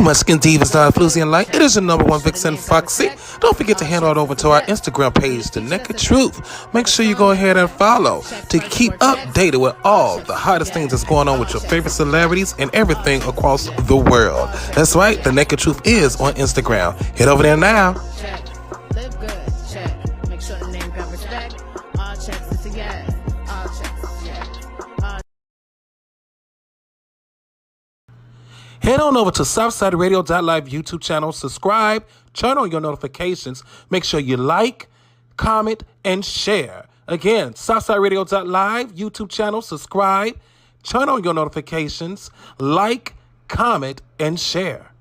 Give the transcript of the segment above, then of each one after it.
Muskin Divas, FLUZ and Light. It is your number one Vixen, Foxxie. Don't forget to hand it over to our Instagram page, The Naked Truth. Make sure you go ahead and follow to keep updated with all the hottest things that's going on with your favorite celebrities and everything across the world. That's right, The Naked Truth is on Instagram. Head over there now. Live good, check. Make sure the name covers back. All checks is a yes. All checks is a yes. Head on over to SouthsideRadio.live YouTube channel, subscribe, turn on your notifications, make sure you like, comment, and share. Again, SouthsideRadio.live YouTube channel, subscribe, turn on your notifications, like, comment, and share.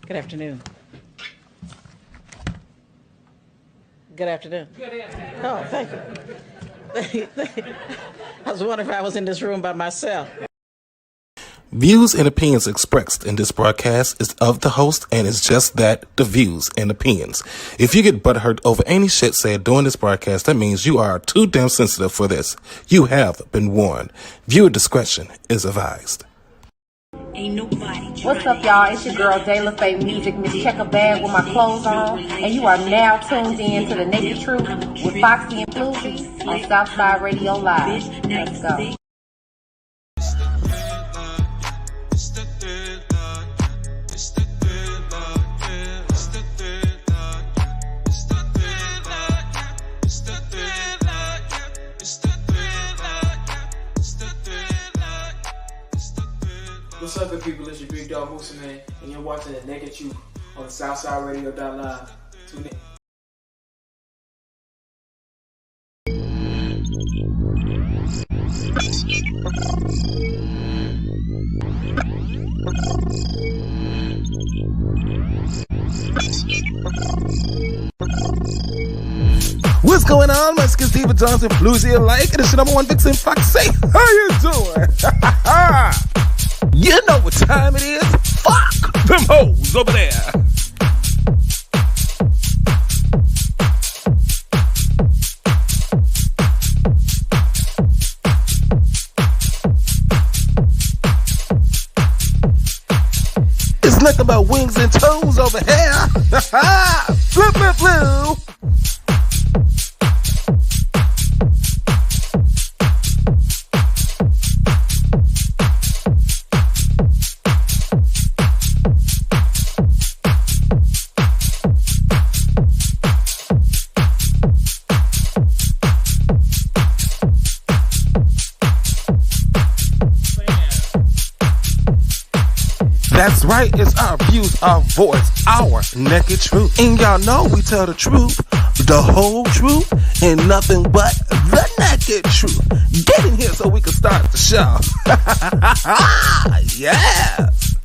Good afternoon. Good afternoon. Good afternoon. Oh, thank you. I was wondering if I was in this room by myself. Views and opinions expressed in this broadcast is of the host and is just that, the views and opinions. If you get butthurt over any shit said during this broadcast, that means you are too damn sensitive for this. You have been warned. Viewer discretion is advised. Ain't nobody. What's up, y'all? It's your girl, Jayla Faye Music, Miss Check a Bag with my clothes on, and you are now tuned in to The Naked Truth with Foxxie and FLUZ on Southside Radio Live. Let's go. What's up, good people? It's your big dog Moose Man, and you're watching The Naked Truth on SouthsideRadio.live. Tune in. What's going on, my Diva Johnson, FLUZ alike? It is your number one Vixen, Foxxie. How you doing? You know what time it is. Fuck them hoes over there. It's nothing but wings and toes over here. Flu, flu, flu. That's right, it's our views, our voice, our naked truth. And y'all know we tell the truth, the whole truth, and nothing but the naked truth. Get in here so we can start the show. Yes.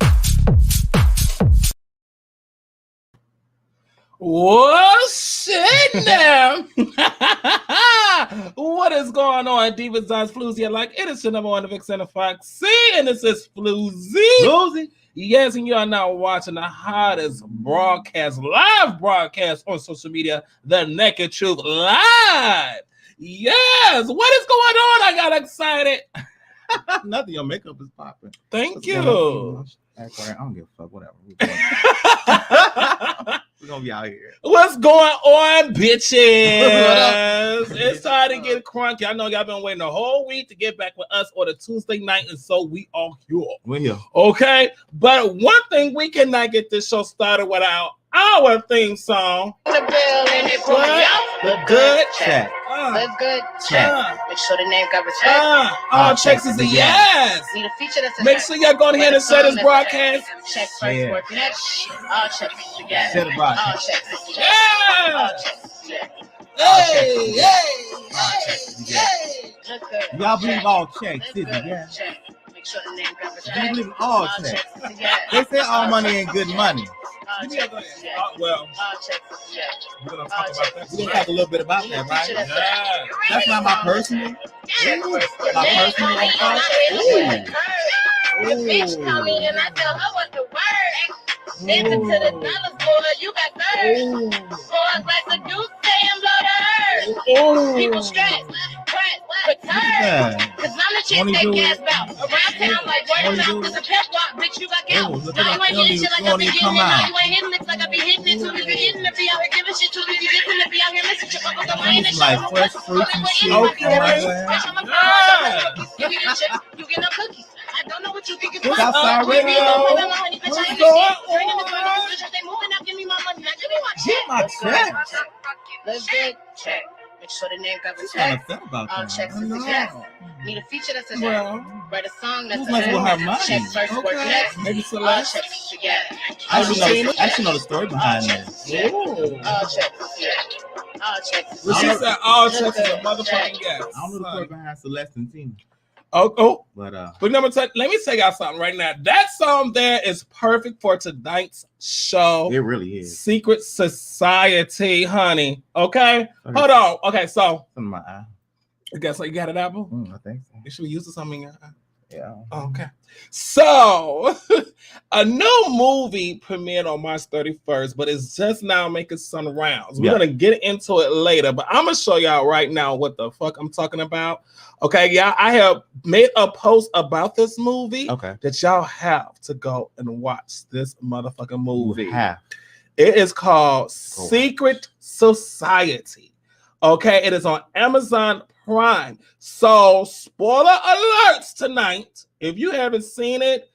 What's it now? What is going on, Divas, Dons, FLUZ alike? It is your number one Vixen and Foxxie, and this is FLUZ. Yes, and you are now watching the hottest broadcast, live broadcast on social media, The Naked Truth Live. Yes, what is going on? I got excited. Nothing, your makeup is popping. Thank you. I don't give a fuck, whatever. We're gonna be out here. What's going on, bitches? It's time to get crunky. I know y'all been waiting a whole week to get back with us on a Tuesday night, and so we are here. We're here. Okay, but one thing, we cannot get this show started without our theme song. The building, it put me out. The good Check. Live good, check. Make sure the name covers back. All checks is a yes. Need a feature that's a Make sure y'all go ahead and share this broadcast. Check first, Yeah. work next. All checks is a yes. Share the broadcast. All checks is a yes. Yeah. All checks is a yes. Hey, hey, All checks is a yes. Look good. Y'all believe Check. all checks, Live did you? good, Yeah. check. Make sure the name covers You back. believe all checks. Checks is a yes. They say all money ain't good money. All checks is a yes. well, All checks is a yes. we're gonna All talk about checks that. is We're a gonna yes. talk a little bit about Need a that, right? feature that's a Yeah. That's not my personal. check first. My personal one. Ooh. The bitch come in and I tell her what the word. Into to the dollars, boy, you got third. Pour a glass of juice, say and blow the herd. People stress, crack, return. Cause I'm the chick that gas out. Around town like word of mouth, cause a pep walk, bitch, you got gal. No, you ain't hitting shit like I be hitting it. No, you ain't hitting it like I be hitting it. Too busy hitting it, be out here giving shit. Too busy hitting it, be out here missing shit. I'm in the like fresh fruits and shit. You get a chip, you get no cookies. I don't know what you think is What's fun. outside radio? What's going on? They moving up, give me my money. Now give me my check. Get my check. Let's get check. Make sure the name covers What check. I felt about All that. checks I is a know. check. Need a feature that's a check. Well, Write a song that's who's a like check. with her money? Check first, work Okay. next. maybe All Celeste. checks is a yeah. I actually know the story behind this. Yeah. Ooh. All checks is a yeah. All checks. Well, she said all checks is a motherfucking yes. I don't know the story behind Celeste and Tina, Oh, but but let me tell y'all something right now. That song there is perfect for tonight's show. it really is. Secret Society, honey. Okay, Okay. hold on. Okay, so In my eye. I guess you got it, Apple. I think so. You should use something in your eye. Yeah. Okay. So, a new movie premiered on March 31st, but it's just now making some rounds. We're Yeah. going to get into it later, but I'm going to show y'all right now what the fuck I'm talking about. Okay, y'all, I have made a post about this movie Okay. that y'all have to go and watch this motherfucking movie. Half. It is called Secret Society. Okay, it is on Amazon Prime. So, spoiler alerts tonight. If you haven't seen it,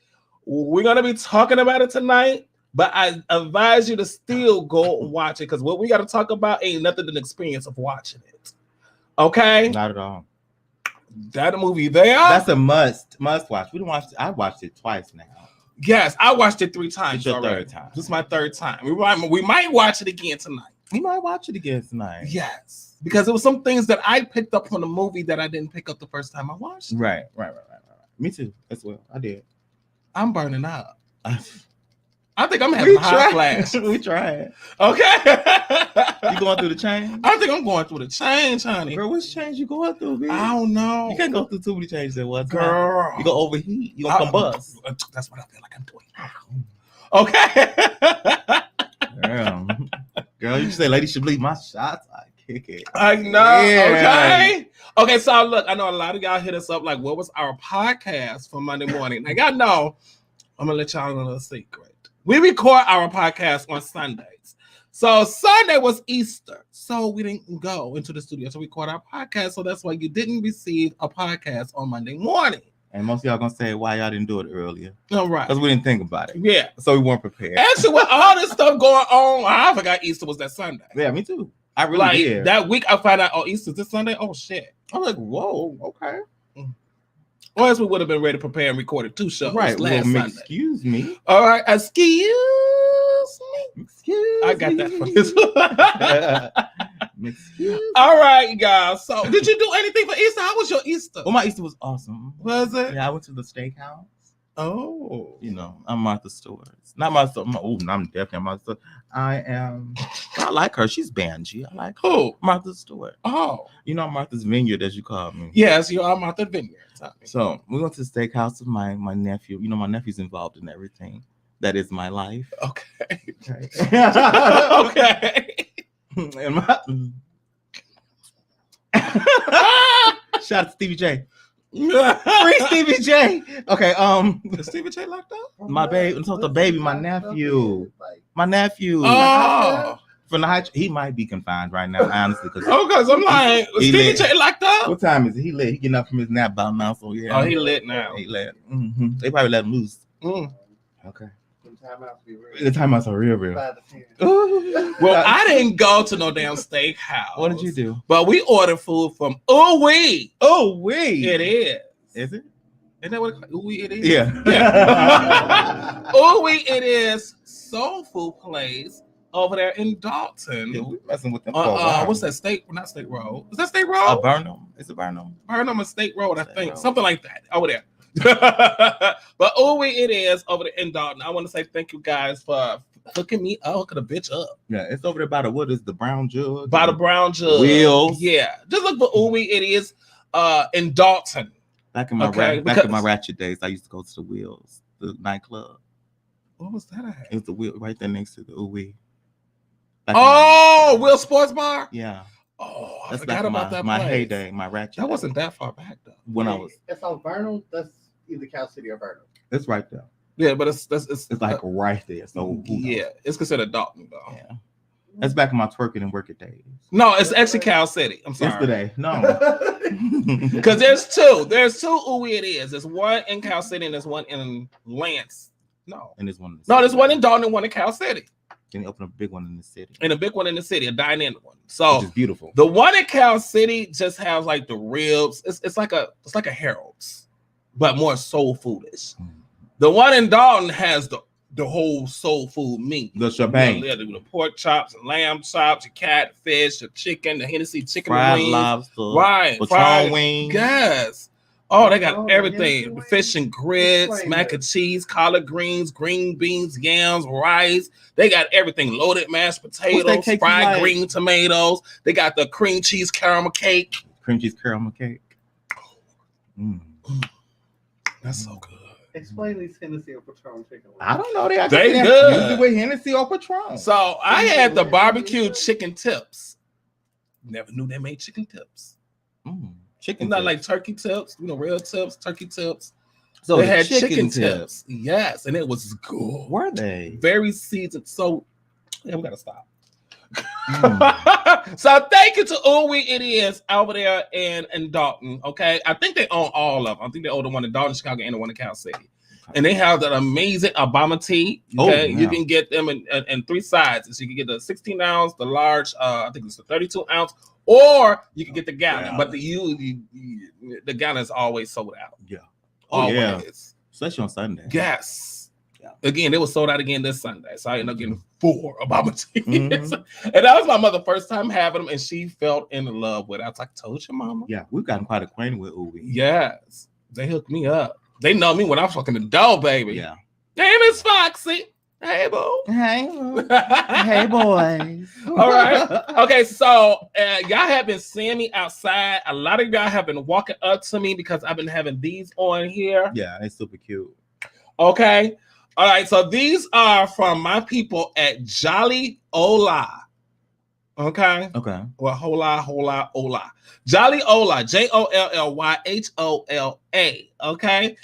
we're going to be talking about it tonight. But I advise you to still go watch it because what we got to talk about ain't nothing than the experience of watching it. Okay? Not at all. That movie there. That's a must watch. We don't watch. I watched it twice now. Yes, I watched it 3 times. It's your already. third time. This is my 3rd time. We might watch it again tonight. We might watch it again tonight. Yes, because there were some things that I picked up from the movie that I didn't pick up the first time I watched it. Right. Me too. As well. I did. I'm burning up. we I think I'm having a hot flash. tried. Okay. You going through the change? I think I'm going through the change, honey. Girl, which change you going through, bitch? I don't know. You can't go through too many changes at once. Girl. You go overheat. You gonna combust. That's what I feel like I'm doing now. Okay. Girl, you say lady should bleed my shots. I kick it. I know. Yeah. Okay, so look, I know a lot of y'all hit us up like, what was our podcast for Monday morning? Now, y'all know, I'm going to let y'all know a secret. We record our podcast on Sundays. So Sunday was Easter. So we didn't go into the studio to record our podcast. So that's why you didn't receive a podcast on Monday morning. And most of y'all gonna say why y'all didn't do it earlier. All right. Because we didn't think about it. Yeah. So we weren't prepared. Actually, with all this stuff going on, I forgot Easter was that Sunday. Yeah, me too. I really did. That week I found out, oh, Easter's this Sunday? Oh, shit. I'm like, whoa, okay. Or else we would have been ready to prepare and recorded 2 shows Right. last Sunday. Excuse me. All right. Excuse me. I got that from this one. Excuse. All right, guys. So, did you do anything for Easter? How was your Easter? Well, my Easter was awesome. Was it? Yeah, I went to the steakhouse. Oh. You know, I'm Martha Stewart. Not Martha. Oh, I'm definitely Martha Stewart. I like her. She's Banji. I like her. Who? Martha Stewart. Oh. You know Martha's Vineyard, as you call me. Yes, you are Martha Vineyard. So we went to the steakhouse with my nephew. You know, my nephew's involved in everything. That is my life. Okay. Okay. And my shout out to Stevie J. Free Stevie J. Okay, Is Stevie J locked up? my baby, I'm talking the baby, my nephew. Oh. From the high, he might be confined right now, honestly. Cause Okay, so I'm like, He Stevie lit. J locked up? what time is it? He lit. He getting up from his nap about now, so yeah. Oh, he lit now. He lit. They probably let him loose. Okay. The timeouts are real. Well, I didn't go to no damn steakhouse. What did you do? But we ordered food from Ooh Wee. Oh, wait. It is. Is it? Isn't that what Ooh Wee it is? Yeah. Ooh Wee it is soul food place over there in Dalton. Yeah, we messing with them. for a while. What's that state? Not State Road. Is that State Road? Burnham. It's a Burnham. Burnham and State Road, I State think. Road. Something like that. Over there. But Ooh Wee it is over there in Dalton. I want to say thank you guys for hooking me up, hooking a bitch up. Yeah, it's over there by the what is the Brown Jug? By the Brown Jug. Wheels. Yeah. Just look for Ooh Wee it is in Dalton. Back in my ratchet days, I used to go to the Wheels, the nightclub. What was that at? It was the Wheel right there next to the Ooey. Will Sports Bar? Yeah. Oh, I That's forgot about that my place. heyday, my ratchet. That wasn't that far back though. When I was. It's on Vernal. That's either Cal City or Vernal. It's right there. Yeah, but it's like right there. So yeah, it's considered Dalton though. Yeah. That's back in my twerking and working days. No, it's actually Cal City. I'm sorry. Yesterday. No. Because there's two. There's two Ooey it is. There's one in Cal City and there's one in Lance. No. And there's one. There's one in Dalton and one in Cal City. Then you open a big one in the city. And a big one in the city, a dine-in one. So which is beautiful. The one in Cal City just has like the ribs. It's like a Harold's, but more soul foodish. The one in Dalton has the whole soul food meat. The shebang. The pork chops and lamb chops, your catfish, your chicken, the Hennessy chicken fried wings. Lobster. Right. Fried wings. Yes. Oh, they got everything. Fish and grits, mac and cheese, collard greens, green beans, yams, rice. They got everything. Loaded mashed potatoes, fried green tomatoes. They got the cream cheese caramel cake. Cream cheese caramel cake. That's so good. Explain these Hennessy or Patron chicken wings. I don't know. They good. Usually with Hennessy or Patron. So I had the barbecue chicken tips. Never knew they made chicken tips. Chicken not tips. like turkey tips, real tips, turkey tips. So they had chicken tips. Yes, and it was good. Were they? Very seasoned. So yeah, we gotta stop. So thank you to Ooey It Is over there in Dalton. Okay, I think they own all of them. I think they own the one in Dalton, Chicago, and the one in Cal City. Okay. And they have that amazing Obama tea. Okay, you can get them in three sizes. You can get the 16 ounce, the large, I think it's the 32 ounce, or you can get the gallon. Yeah. But the gallon is always sold out. Yeah, always, especially on Sunday. Yes. Again, it was sold out again this Sunday, so I ended up getting 4 Obama teas. And that was my mother's first time having them, and she fell in love with it. I was like, told your mama. Yeah, we've gotten quite acquainted with Ooey. Yes, they hooked me up. They know me when I'm fucking adult, baby. Yeah. Hey, Miss Foxxie. Hey, boo. Hey, boo. Hey, boys. All right. Okay, so y'all have been seeing me outside. A lot of y'all have been walking up to me because I've been having these on here. Yeah, it's super cute. Okay. All right, so these are from my people at Jolly Ola. Okay. Well, hola. Jolly Ola, JOLLYHOLA. Okay.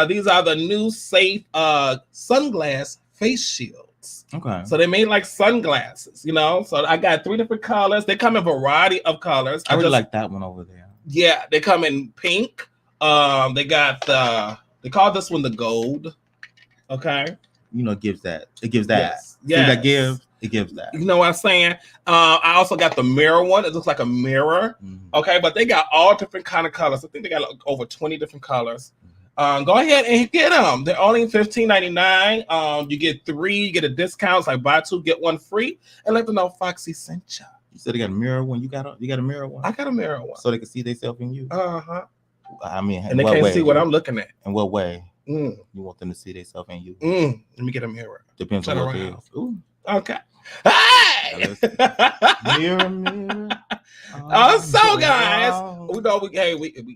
These are the new safe sunglass face shields. Okay. So they made like sunglasses, So I got 3 different colors. They come in a variety of colors. I really like that one over there. Yeah, they come in pink. They got they call this one the gold. Okay. It gives that. It gives that. Yes. That gives. It gives that. You know what I'm saying? I also got the mirror one. It looks like a mirror. Okay, but they got all different kind of colors. I think they got like over 20 different colors. Go ahead and get them. They're only $15.99. You get 3, you get a discount. It's like buy 2, get 1 free. And let them know Foxxie sent you. You said they got a mirror one. You got a mirror one? I got a mirror one. So they can see themselves in you? Uh-huh. I mean, and they can't see what I'm looking at. In what way? You want them to see themselves in you? Let me get a mirror. Depends on what it is. Ooh. Okay. Hey! Mirror. So guys, we know we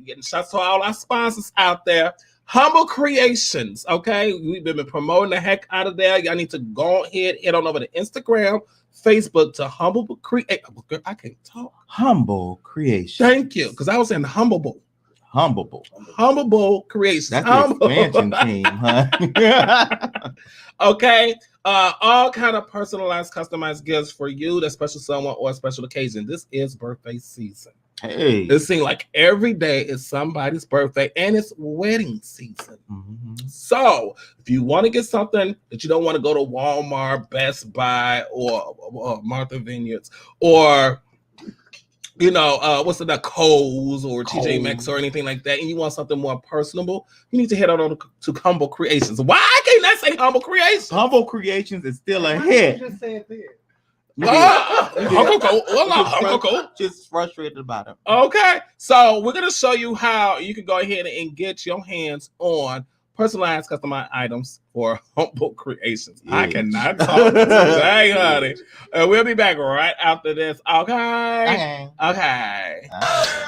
getting shots to all our sponsors out there. Humble Creations, okay? We've been promoting the heck out of there. Y'all need to go ahead, head on over to Instagram, Facebook to Humble Create. I can't talk. Humble Creations. Thank you, because I was saying Humbleable Creations. That's the expansion team, huh? Okay. All kind of personalized, customized gifts for you, that special someone or a special occasion. This is birthday season. Hey, it seems like every day is somebody's birthday and it's wedding season. So if you want to get something that you don't want to go to Walmart, Best Buy, or Martha Vineyards, or Kohl's or TJ Maxx or anything like that, and you want something more personable, you need to head on to Humble Creations. Why can't I say Humble Creations? Humble Creations is still a hit. Just say it there. Just frustrated about it. Okay, so we're gonna show you how you can go ahead and get your hands on personalized, customized items for Humble Creations. I cannot talk today, honey. We'll be back right after this. Okay. Okay.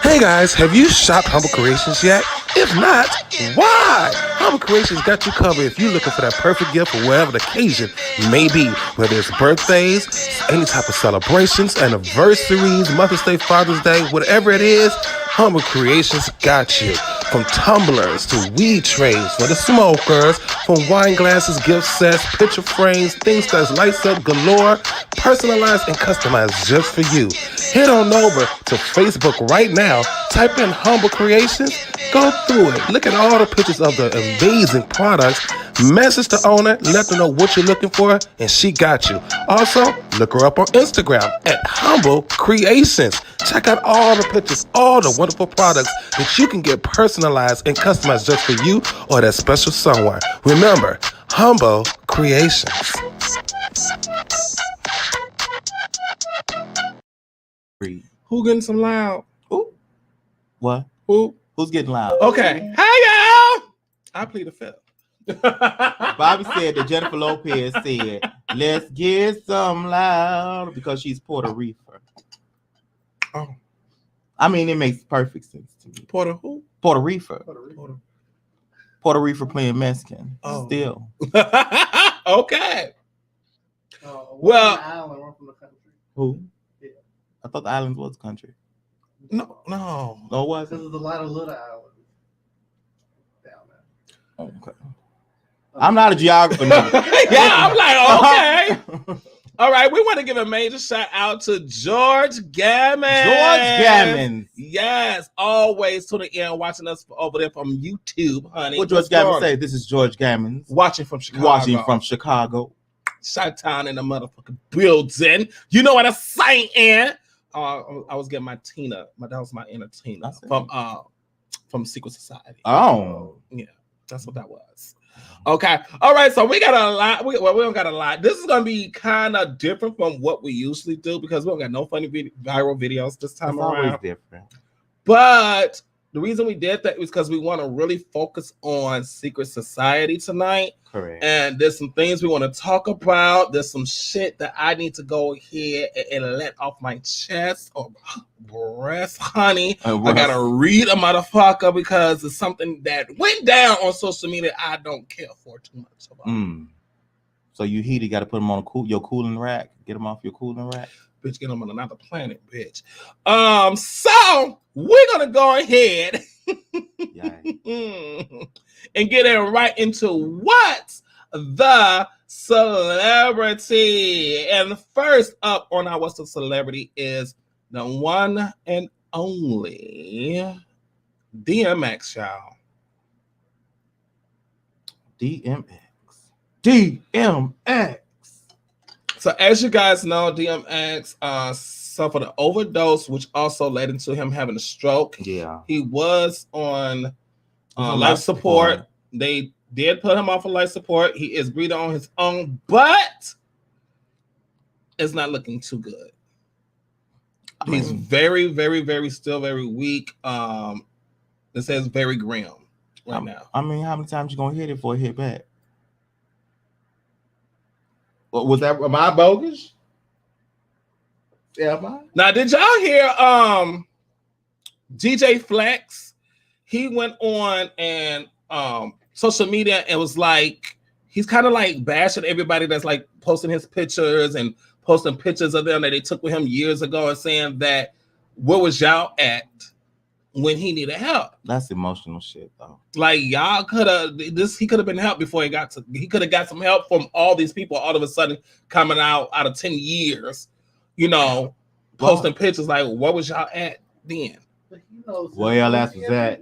Hey guys, have you shopped Humble Creations yet? If not, why? Humble Creations got you covered if you're looking for that perfect gift for whatever the occasion may be. Whether it's birthdays, any type of celebrations, anniversaries, Mother's Day, Father's Day, whatever it is, Humble Creations got you. From tumblers to weed trays for the smokers, from wine glasses, gift sets, picture frames, things that's lights up galore, personalized and customized just for you. Head on over to Facebook right now, type in Humble Creations, go through it, look at all the pictures of the amazing products, message the owner, let them know what you're looking for, and she got you. Also, look her up on Instagram at Humble Creations. Check out all the pictures, all the wonderful products that you can get personalized and customized just for you or that special someone. Remember, Humble Creations. Who getting some loud? Who? What? Who? Who's getting loud? Okay. Hey, y'all. I plead the fifth. Bobby said that Jennifer Lopez said, let's get some loud because she's Puerto Rico. Oh. I mean, it makes perfect sense to me. Puerto who? Puerto Rico. Puerto Rico playing Mexican. Oh. Still. Okay. One Well- from the island, one from the country. Who? Yeah. I thought the island was country. No. No, it Because wasn't. there's a lot of little islands down there. Okay. I'm not a geographer. No. Yeah, I'm like, okay. All right, we want to give a major shout out to George Gammon. George Gammon. Yes, always tuning in, watching us over there from YouTube, honey. What George Gammon say? This is George Gammon. Watching from Chicago. Watching from Chicago. Chi-Town in the motherfucking building. You know what I'm saying? I was getting my Tina. That was my inner Tina from Secret Society. Oh. Yeah, that's what that was. Okay. All right. So we got a lot. We don't got a lot. This is going to be kind of different from what we usually do because we don't got no funny viral videos this time It's around. always different. But the reason we did that was because we want to really focus on Secret Society tonight. Correct. And there's some things we want to talk about. There's some shit that I need to go ahead and let off my chest or breast, honey. I gotta read a motherfucker because it's something that went down on social media I don't care for too much about. So you heated, got to put them on your cooling rack. Get them off your cooling rack. Bitch, get them on another planet, bitch. So we're gonna go ahead and get it right into what's the celebrity. And first up on our What's the Celebrity is the one and only DMX, y'all. DMX. So as you guys know, DMX suffered an overdose, which also led into him having a stroke. Yeah. He was on life support. They did put him off of life support. He is breathing on his own, but it's not looking too good. He's very, very, very, still very weak. It says very grim right now. I mean, how many times you gonna hit it before it hit back? What was that? Am I bogus? Yeah, am I? Now, did y'all hear DJ Flex? He went on and social media and was like, he's kind of like bashing everybody that's like posting his pictures and posting pictures of them that they took with him years ago and saying that where was y'all at when he needed help? That's emotional shit, though. Like y'all could have he could have been helped before he could have got some help from all these people all of a sudden coming out of 10 years, you know, posting pictures like what was y'all at then? Where y'all ass was at?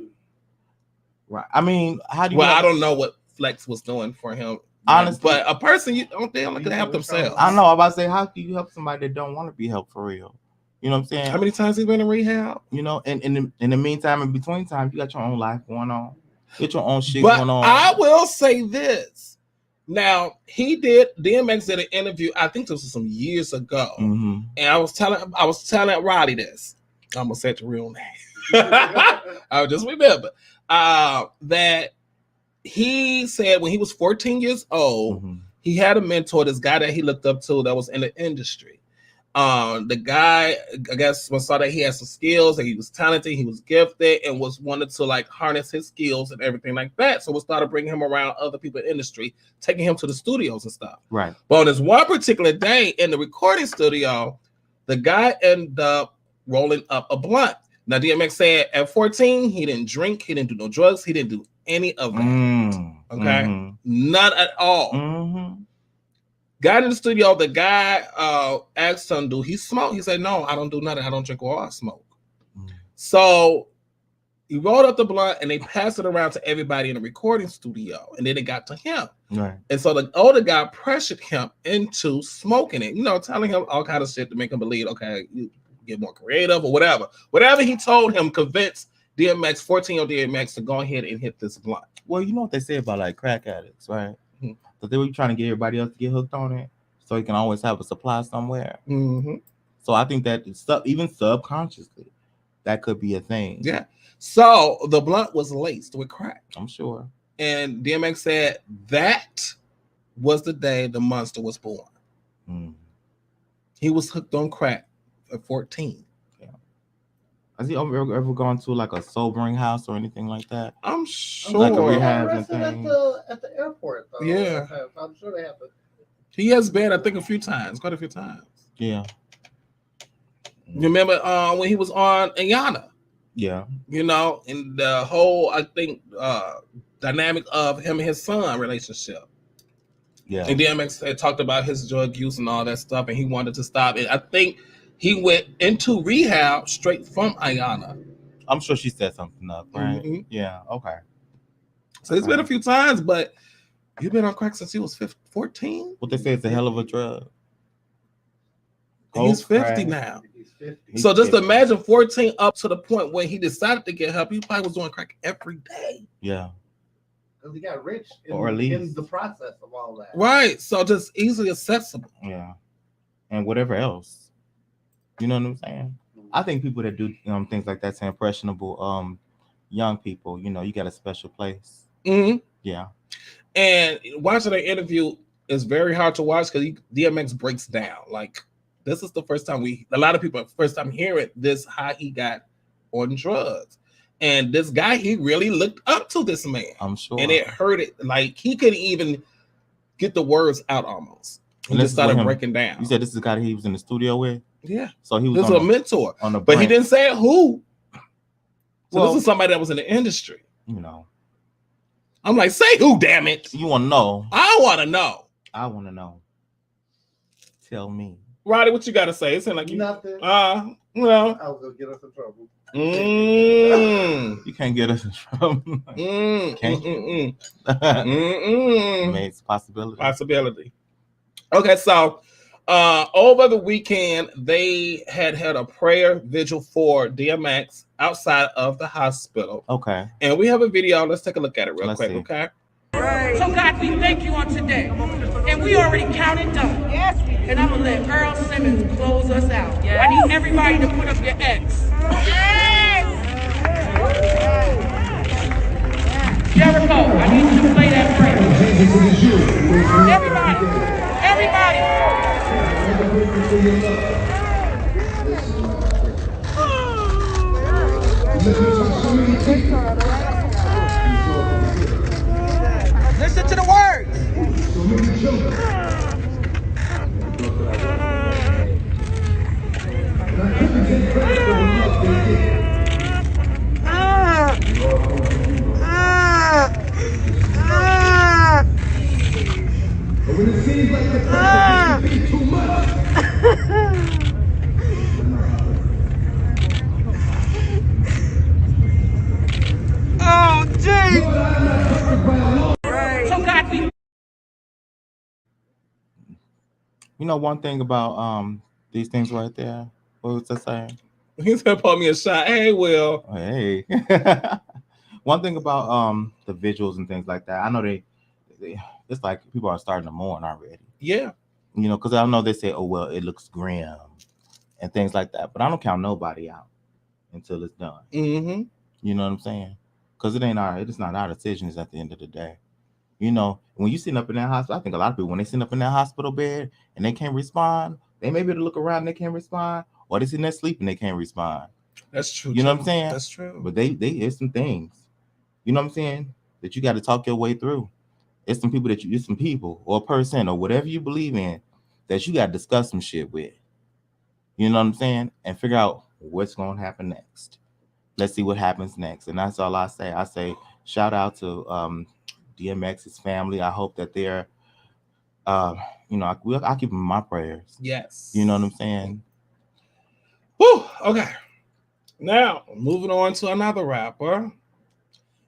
Right. I mean, how do you? Well, I don't know what Flex was doing for him. Honestly, but a person they only could help themselves. I know. I'm about to say, how can you help somebody that don't want to be helped for real? You know what I'm saying? How many times he's been in rehab? You know, and in the meantime, in between times, you got your own life going on. You got your own shit going on. I will say this. Now, DMX did an interview, I think this was some years ago. Mm-hmm. And I was telling Roddy this. I'm gonna say the real name. I just remember that he said when he was 14 years old, he had a mentor, this guy that he looked up to that was in the industry. The guy, I guess, saw that he had some skills, that he was talented, he was gifted, and was wanted to like harness his skills and everything like that. So we started bringing him around other people in the industry, taking him to the studios and stuff. Right. But on this one particular day in the recording studio, the guy ended up rolling up a blunt. Now, DMX said at 14, he didn't drink, he didn't do no drugs, he didn't do any of that. Okay, none at all. Got in the studio, the guy asked him, do he smoke? He said, no, I don't do nothing. I don't drink or I smoke. So he rolled up the blunt and they passed it around to everybody in the recording studio. And then it got to him. Right. And so the older guy pressured him into smoking it, telling him all kind of shit to make him believe, okay, you get more creative or whatever. Whatever he told him convinced DMX, 14-year-old DMX, to go ahead and hit this blunt. Well, you know what they say about like crack addicts, right? So they were trying to get everybody else to get hooked on it, so you can always have a supply somewhere. So I think that even subconsciously, that could be a thing. Yeah. So the blunt was laced with crack. I'm sure. And DMX said that was the day the monster was born. He was hooked on crack at 14. Has he ever gone to like a sobering house or anything like that? I'm sure. Like a rehab and thing. At the airport, though. Yeah. I'm sure they have to. He has been, I think, quite a few times. Yeah. You remember when he was on Ayana? Yeah. And the whole, I think, dynamic of him and his son relationship. Yeah. And DMX had talked about his drug use and all that stuff, and he wanted to stop it. I think he went into rehab straight from Ayana. I'm sure she set something up, right? Yeah, okay. So it's been a few times, but you've been on crack since he was 14? What they say it's a hell of a drug. He's 50 now. So just imagine 14 up to the point where he decided to get help. He probably was doing crack every day. Yeah. Because he got rich in the process of all that. Right. So just easily accessible. Yeah. And whatever else. You know what I'm saying? I think people that do things like that to impressionable young people, you got a special place. Yeah. And watching the interview is very hard to watch because DMX breaks down. Like, this is the first time a lot of people first time hearing this, how he got on drugs. And this guy, he really looked up to this man. I'm sure. And it hurt it. Like, he couldn't even get the words out almost. He just started breaking down. You said this is the guy he was in the studio with? Yeah. So he was a mentor. But he didn't say who. So this is somebody that was in the industry. I'm like, say who, damn it. You want to know? I want to know. I want to know. Tell me. Roddy, what you got to say? It sounds like nothing. Well. I was going to get us in trouble. You can't get us in trouble. Can't you? It's possibility. Okay, so over the weekend, they had a prayer vigil for DMX outside of the hospital. Okay. And we have a video. Let's take a look at it real quick, okay? So God, we thank you on today. And we already counted down. Yes. And I'm going to let Earl Simmons close us out. Yes. I need everybody to put up your X. Yes. Jericho, I need you to play that prayer. Everybody. Listen to the words. When it seems like the pressure is too much. Oh, jeez. So God, one thing about these things right there. What was I saying? He's gonna pour me a shot. Hey, Will. Hey. One thing about the visuals and things like that. I know they it's like people are starting to mourn already. Yeah. Because I know they say, oh, well, it looks grim and things like that. But I don't count nobody out until it's done. Mm-hmm. You know what I'm saying? Because it's not our decisions at the end of the day. When you sitting up in that hospital, I think a lot of people, when they sit up in that hospital bed and they can't respond, They may be able to look around and they can't respond, or they sitting there sleeping, they can't respond. That's true. You know what I'm saying? That's true. But it's some things, you know what I'm saying, that you got to talk your way through. It's some people or a person or whatever you believe in that you got to discuss some shit with. You know what I'm saying? And figure out what's going to happen next. Let's see what happens next. And that's all I say. I say shout out to DMX's family. I hope that they're, you know, I keep them in my prayers. Yes. You know what I'm saying? Woo. Okay. Now moving on to another rapper.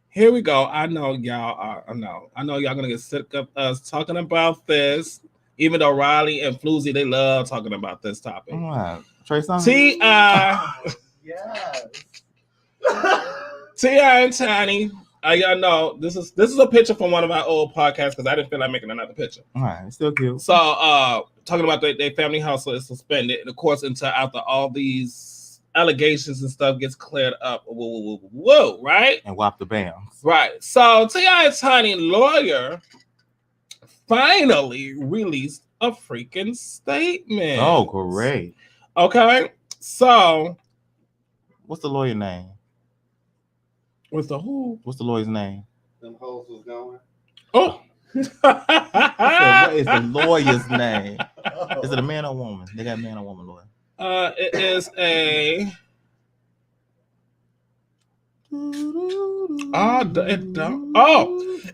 Here we go. I know y'all gonna get sick of us talking about this. Even though Riley and FLUZ, they love talking about this topic. All right. Trey Songz. T.I. Yes. T.I. and Tiny. Y'all know this is a picture from one of my old podcasts because I didn't feel like making another picture. All right, it's still cute. So talking about their family hustle is suspended, and of course, until after all these allegations and stuff gets cleared up. Whoa, right? And whop the bands. Right. So T.I. and Tiny lawyer finally released a freaking statement. Oh, great. Okay. So what's the lawyer name? What's the who? What's the lawyer's name? Them hoes was going. Oh. What is the lawyer's name? Is it a man or woman? They got a man or woman lawyer. It is a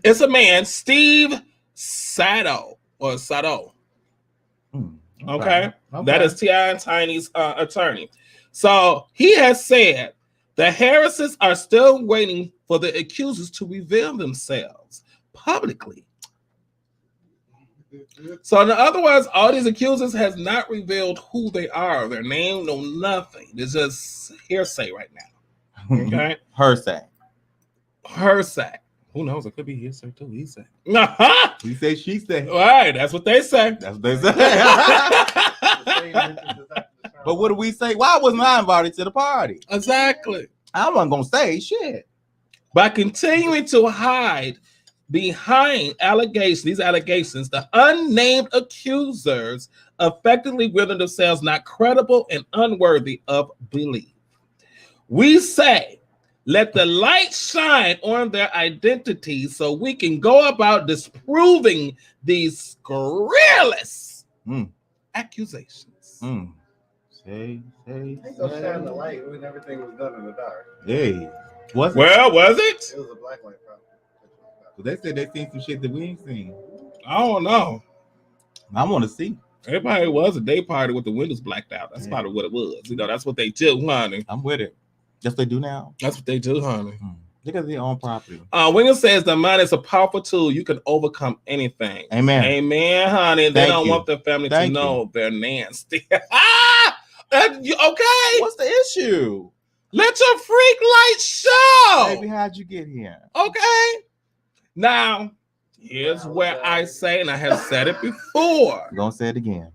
it's a man, Steve Sato or Sato. Okay. That is T.I. and Tiny's attorney. So he has said the Harrises are still waiting for the accusers to reveal themselves publicly. So in other words, all these accusers has not revealed who they are, their name, no nothing. It's just hearsay right now. Okay. Hearsay. Who knows? It could be hearsay too. He said. He said, she said. All right, that's what they say. That's what they say. But what do we say? Why wasn't I invited to the party? Exactly. I wasn't gonna say shit. By continuing to hide behind these allegations, the unnamed accusers effectively render themselves not credible and unworthy of belief. We say, let the light shine on their identities so we can go about disproving these scurrilous accusations. Ain't no shining the light when everything was done in the dark. Hey, was it? Well, was it? It was a black light problem. They said they seen some shit that we ain't seen. I don't know. I want to see. Everybody was a day party with the windows blacked out. That's probably what it was. You know, that's what they do, honey. I'm with it. That's what they do now. That's what they do, honey. Look at their own property. Winger says the mind is a powerful tool. You can overcome anything. Amen. Amen, honey. They don't want their family to know they're nasty. Okay. What's the issue? Let your freak light show. Baby, how'd you get here? Okay. Now, here's where I say, and I have said it before. I'm gonna say it again.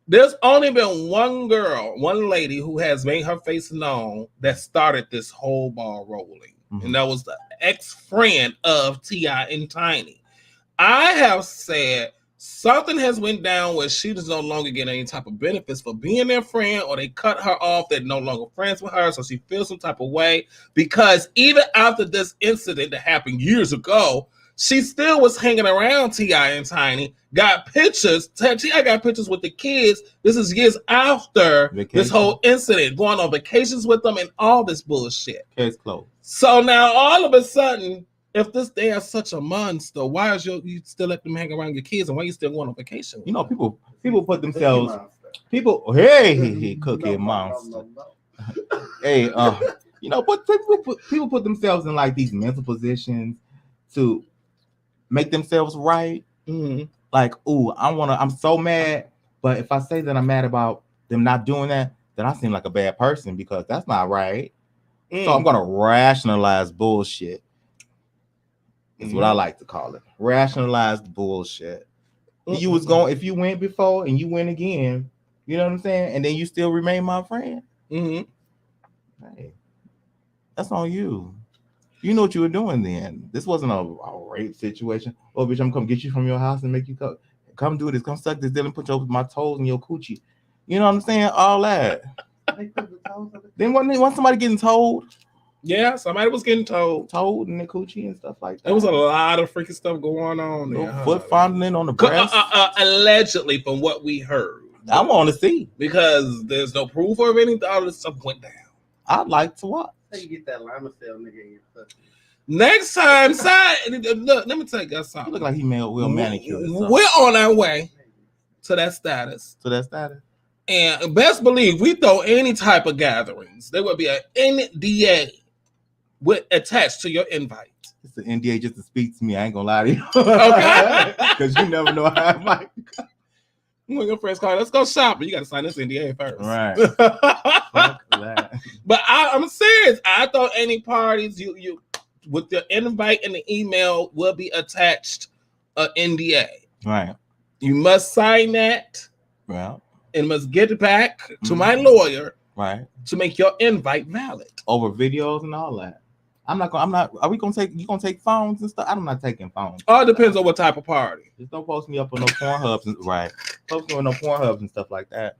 There's only been one girl, one lady who has made her face known that started this whole ball rolling. And that was the ex-friend of T.I. and Tiny. I have said something has went down where she does no longer get any type of benefits for being their friend, or they cut her off. They're no longer friends with her, so she feels some type of way. Because even after this incident that happened years ago, she still was hanging around T.I. and Tiny, got pictures. T.I. got pictures with the kids. This is years after this whole incident, going on vacations with them and all this bullshit. Case closed. So now all of a sudden, if they are such a monster, why is you still let them hang around your kids, and why you still going on vacation? You know, people put themselves. Hey, cookie monster. Hey, you know, but people put themselves in like these mental positions to make themselves right. Like, ooh, I'm so mad, but if I say that I'm mad about them not doing that, then I seem like a bad person because that's not right. So I'm gonna rationalize bullshit. Is what I like to call it. Rationalized bullshit. You was going, if you went before and you went again, you know what I'm saying? And then you still remain my friend. Hey, that's on you. You know what you were doing then. This wasn't a rape situation. Oh, bitch, I'm gonna come get you from your house and make you come do this. Come suck this dick and put my toes in your coochie. You know what I'm saying? All that. Then wasn't somebody getting told? Yeah, somebody was getting told in the coochie and stuff like that. There was a lot of freaky stuff going on there. Foot fondling on the breast. Allegedly, from what we heard. I want to see because there's no proof of anything. All this stuff went down. I'd like to watch. How you get that lima cell nigga in your pussy? Next time, look, let me tell you guys something. You look like he well manicured. We're on our way to that status. And best believe we throw any type of gatherings. There will be an NDA attached to your invite. It's an NDA just to speak to me. I ain't gonna lie to you. Okay. Because you never know how I might. When your friends call, let's go shopping. You got to sign this NDA first. Right. But I'm serious. I thought any parties you with the invite and the email will be attached an NDA. Right. You must sign that. Well. And must get it back to my lawyer. Right. To make your invite valid. Over videos and all that. Are we gonna take? You gonna take phones and stuff? I'm not taking phones. All depends on what type of party. Just don't post me up on no Pornhubs and right. Post me on no Pornhubs and stuff like that.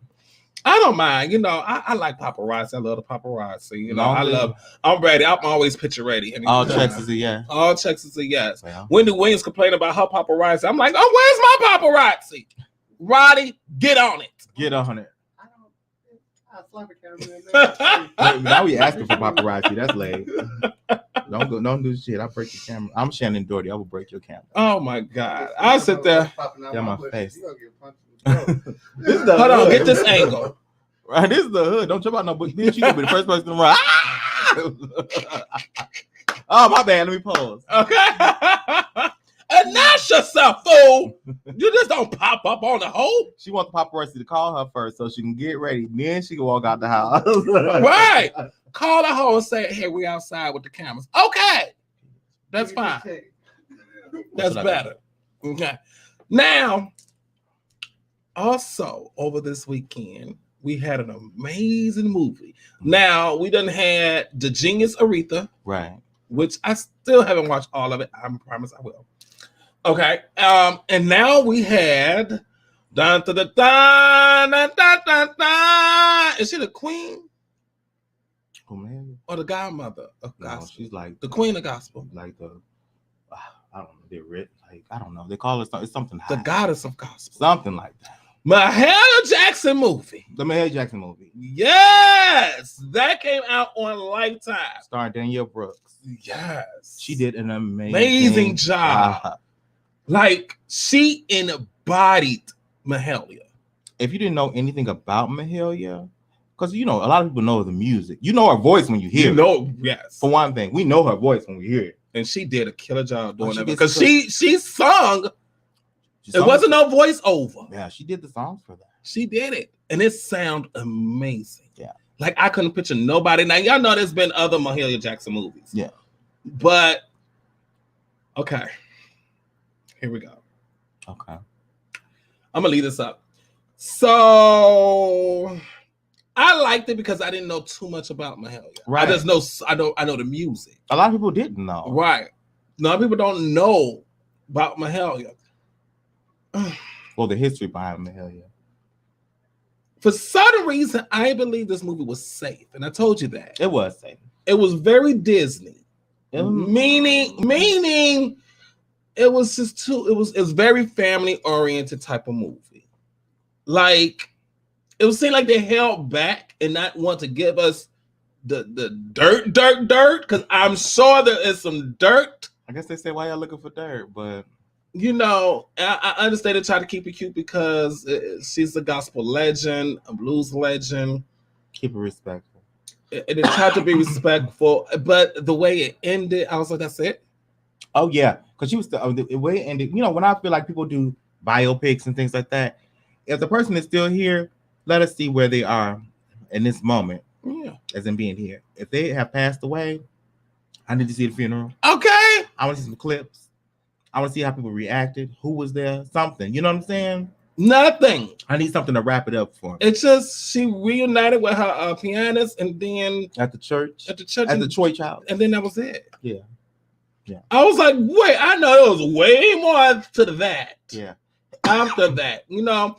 I don't mind. You know, I like paparazzi. I love the paparazzi. You know, I'm ready. I'm always picture ready. All checks is a yes. All checks is a yes. Yeah. Wendy Williams complained about her paparazzi. I'm like, oh, where's my paparazzi? Roddy, get on it. Get on it. I'll slap a camera in there. Now we asking for paparazzi. That's late. Don't do shit. I'll break your camera. I'm Shannon Doherty. I will break your camera. Oh my God. I'll sit there. Yeah, my face. Hold on, get this angle. Right, this is the hood. Don't jump out no book. Bitch, you gonna be the first person to run. Oh, my bad. Let me pause. Okay. Announce yourself, fool. You just don't pop up on the hole. She wants the paparazzi to call her first so she can get ready. Then she can walk out the house. Right. Call the hoe and say, hey, we outside with the cameras. Okay. That's fine. That's better. Okay. Now, also over this weekend, we had an amazing movie. Now, we done had The Genius Aretha. Right. Which I still haven't watched all of it. I promise I will. Okay. And now we had Is she the queen? Oh, man. Or the godmother of gospel? No, she's like the queen of gospel. Like I don't know. They're rich. Like, I don't know. They call it it's something high. The goddess of gospel. Something like that. Mahalia Jackson movie. The Mahalia Jackson movie. Yes. That came out on Lifetime. Starring Danielle Brooks. Yes. She did an amazing job. Like, she embodied Mahalia. If you didn't know anything about Mahalia, because you know a lot of people know the music. You know her voice when you hear it. Yes. For one thing, we know her voice when we hear it. And she did a killer job doing that because she sung. It wasn't no voice over. Yeah, she did the songs for that. She did it, and it sounded amazing. Yeah, like I couldn't picture nobody. Now y'all know there's been other Mahalia Jackson movies. Yeah, but okay, here we go. Okay, I'm gonna leave this up. So I liked it because I didn't know too much about Mahalia. Right. I know the music. A lot of people didn't know. Right. A lot of people don't know about Mahalia. Well, the history behind Mahalia. For some reason, I believe this movie was safe, and I told you that it was safe. It was very Disney, meaning it was just it was very family oriented type of movie. Like it would seem like they held back and not want to give us the dirt, because I'm sure there is some dirt. I guess they say why y'all looking for dirt, but. You know, I understand they try to keep it cute because she's a gospel legend, a blues legend. Keep it respectful. It tried to be respectful, but the way it ended, I was like, that's it? Oh, yeah. Because she was the way it ended. You know, when I feel like people do biopics and things like that, if the person is still here, let us see where they are in this moment. Yeah. As in being here. If they have passed away, I need to see the funeral. Okay. I want to see some clips. I want to see how people reacted. Who was there? Something. You know what I'm saying? Nothing. I need something to wrap it up for me. It's just she reunited with her pianist, and then at the church, at the church house, and then that was it. Yeah. I was like, wait, I know there was way more to that. Yeah. After that, you know,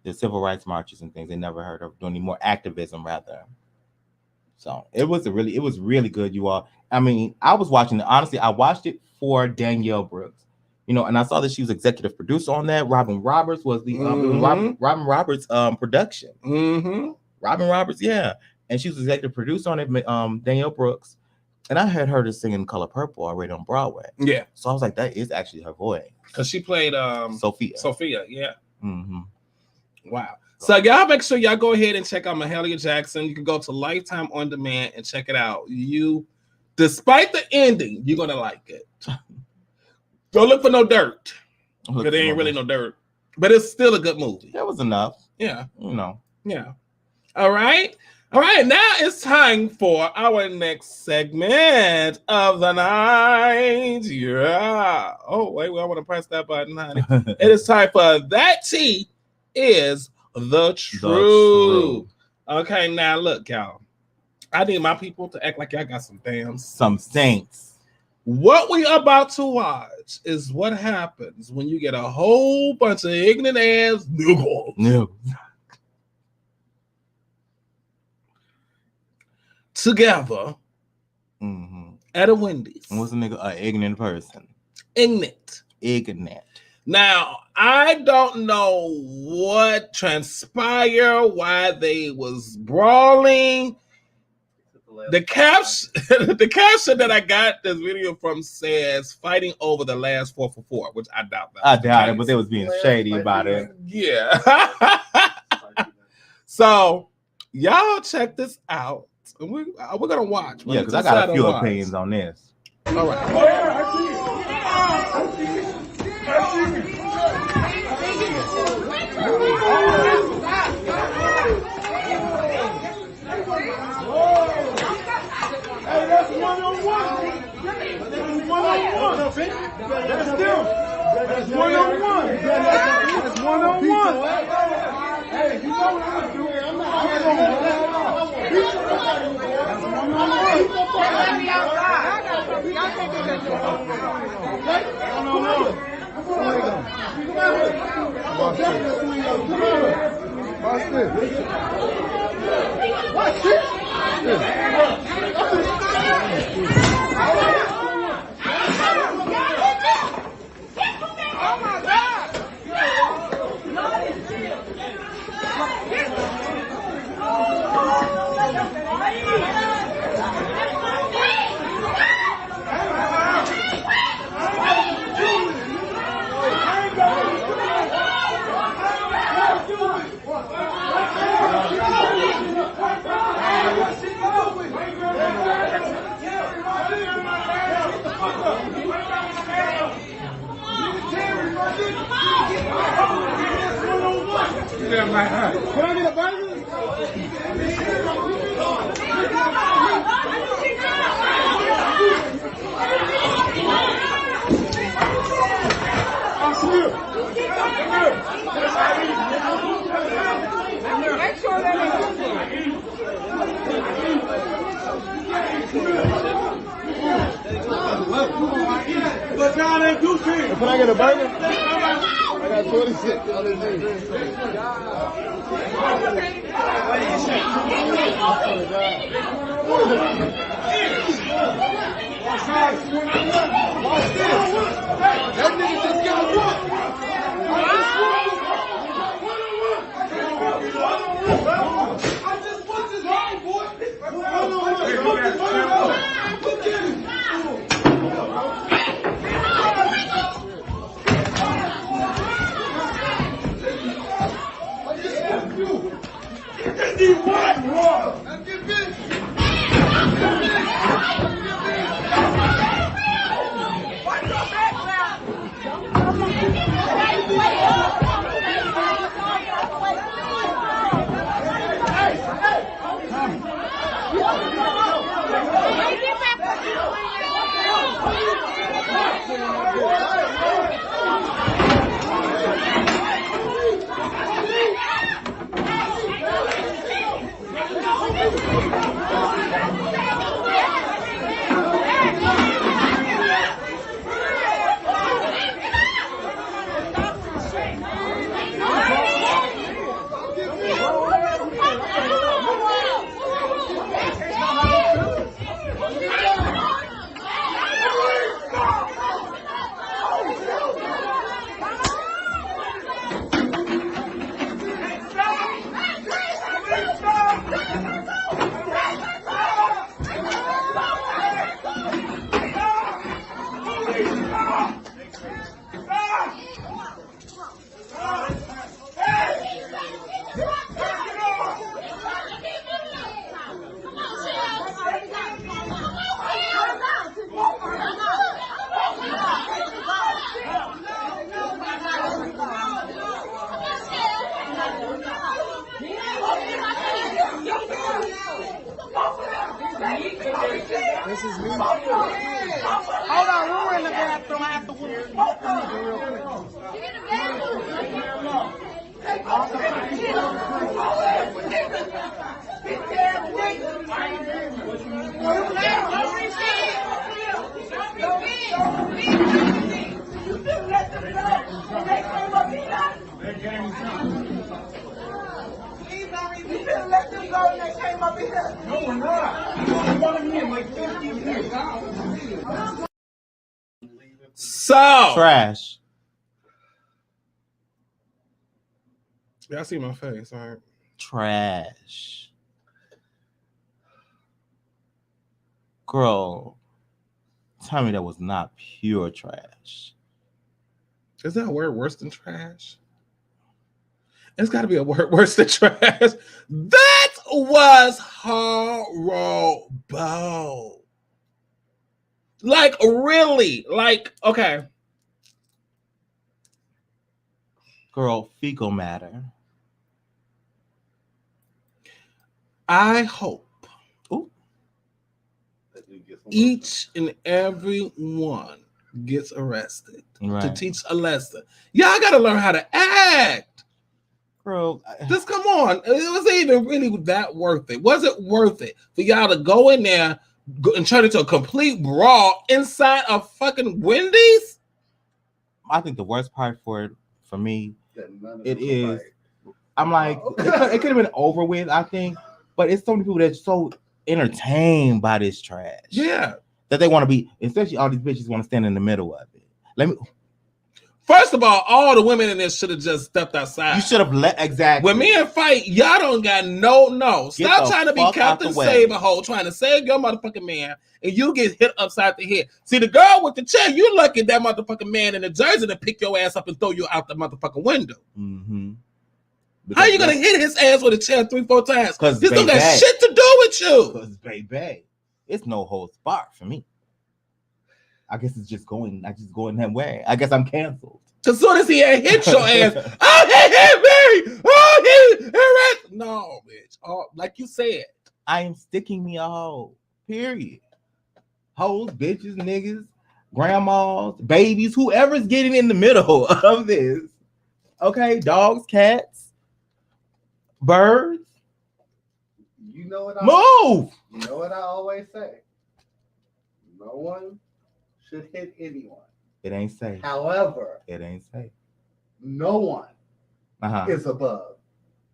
the civil rights marches and things. They never heard of doing any more activism, rather. So it was really good, you all. I mean, I was watching it. Honestly, I watched it for Danielle Brooks, you know, and I saw that she was executive producer on that. Robin Roberts was the Robin Roberts production. Robin Roberts, yeah, and she was executive producer on it. Danielle Brooks, and I had heard her singing "Color Purple" already on Broadway. Yeah, so I was like, that is actually her voice because she played Sophia. Sophia, yeah. Wow. So y'all make sure y'all go ahead and check out Mahalia Jackson. You can go to Lifetime On Demand and check it out. You, despite the ending, you're gonna like it. Don't look for no dirt. Because there ain't really no dirt. But it's still a good movie. That was enough. Yeah. You know. Yeah. All right. All right. Now it's time for our next segment of the night. Yeah. Oh, wait. I want to press that button, honey. It is time for That Tea Is the Truth. Okay, now look, y'all. I need my people to act like y'all got some saints. What we about to watch is what happens when you get a whole bunch of ignorant ass niggas together at a Wendy's. What's a nigga? An ignorant person. Ignorant. Now, I don't know what transpired, why they was brawling. The caption that I got this video from says fighting over the last 4 for $4, which I doubt that. I doubt it, but they was being shady about it. Yeah. So y'all check this out. We're gonna watch. Yeah, because I got a few opinions on this. All right. Hey, that's one-on-one. That's one-on-one. That's them. That's one-on-one. That's one-on-one. Hey, you know what I'm doing. I'm not Watch this. Can I get a burger? Make sure that but John ain't do shit. Can I get a burger? I got 26 other things. That nigga just got one. I just want this home, boy. Look at him. What? This is me. Hold on, we're in the bathroom. I have to whoop real quick. Let them go and they came up here. No, we're not. So trash. Y'all see my face, all right? Trash. Girl, tell me that was not pure trash. Is that a word worse than trash? It's got to be a word worse than trash. That was horrible. Like, really? Like, okay. Girl, fecal matter. I hope each and every one gets arrested to teach a lesson. Y'all got to learn how to act. Bro, just come on. It wasn't even really that worth it. Was it worth it for y'all to go in there and turn into a complete brawl inside of fucking Wendy's? I think the worst part for me, it is, I'm like, it could have been over with, I think, but it's so many people that's so entertained by this trash. Yeah. That they want to be, especially all these bitches want to stand in the middle of it. First of all the women in this should have just stepped outside. You should have exactly. When men fight, y'all don't got no. Stop trying to be Captain Save-A-Hole, trying to save your motherfucking man, and you get hit upside the head. See, the girl with the chair, you lucky that motherfucking man in the jersey to pick your ass up and throw you out the motherfucking window. Mm-hmm. How you gonna hit his ass with a chair 3-4 times? Because this don't got shit to do with you. Because baby, it's no holds barred for me. I guess it's just going that way. I guess I'm canceled. As soon as he had hit your ass, oh, he hit me! Oh, he hit. No, bitch. Oh, like you said, I am sticking me a hoe. Period. Hoes, bitches, niggas, grandmas, babies, whoever's getting in the middle of this. Okay, dogs, cats, birds. You know what? Move. You know what I always say. No one should hit anyone. It ain't safe. However, it ain't safe. No one is above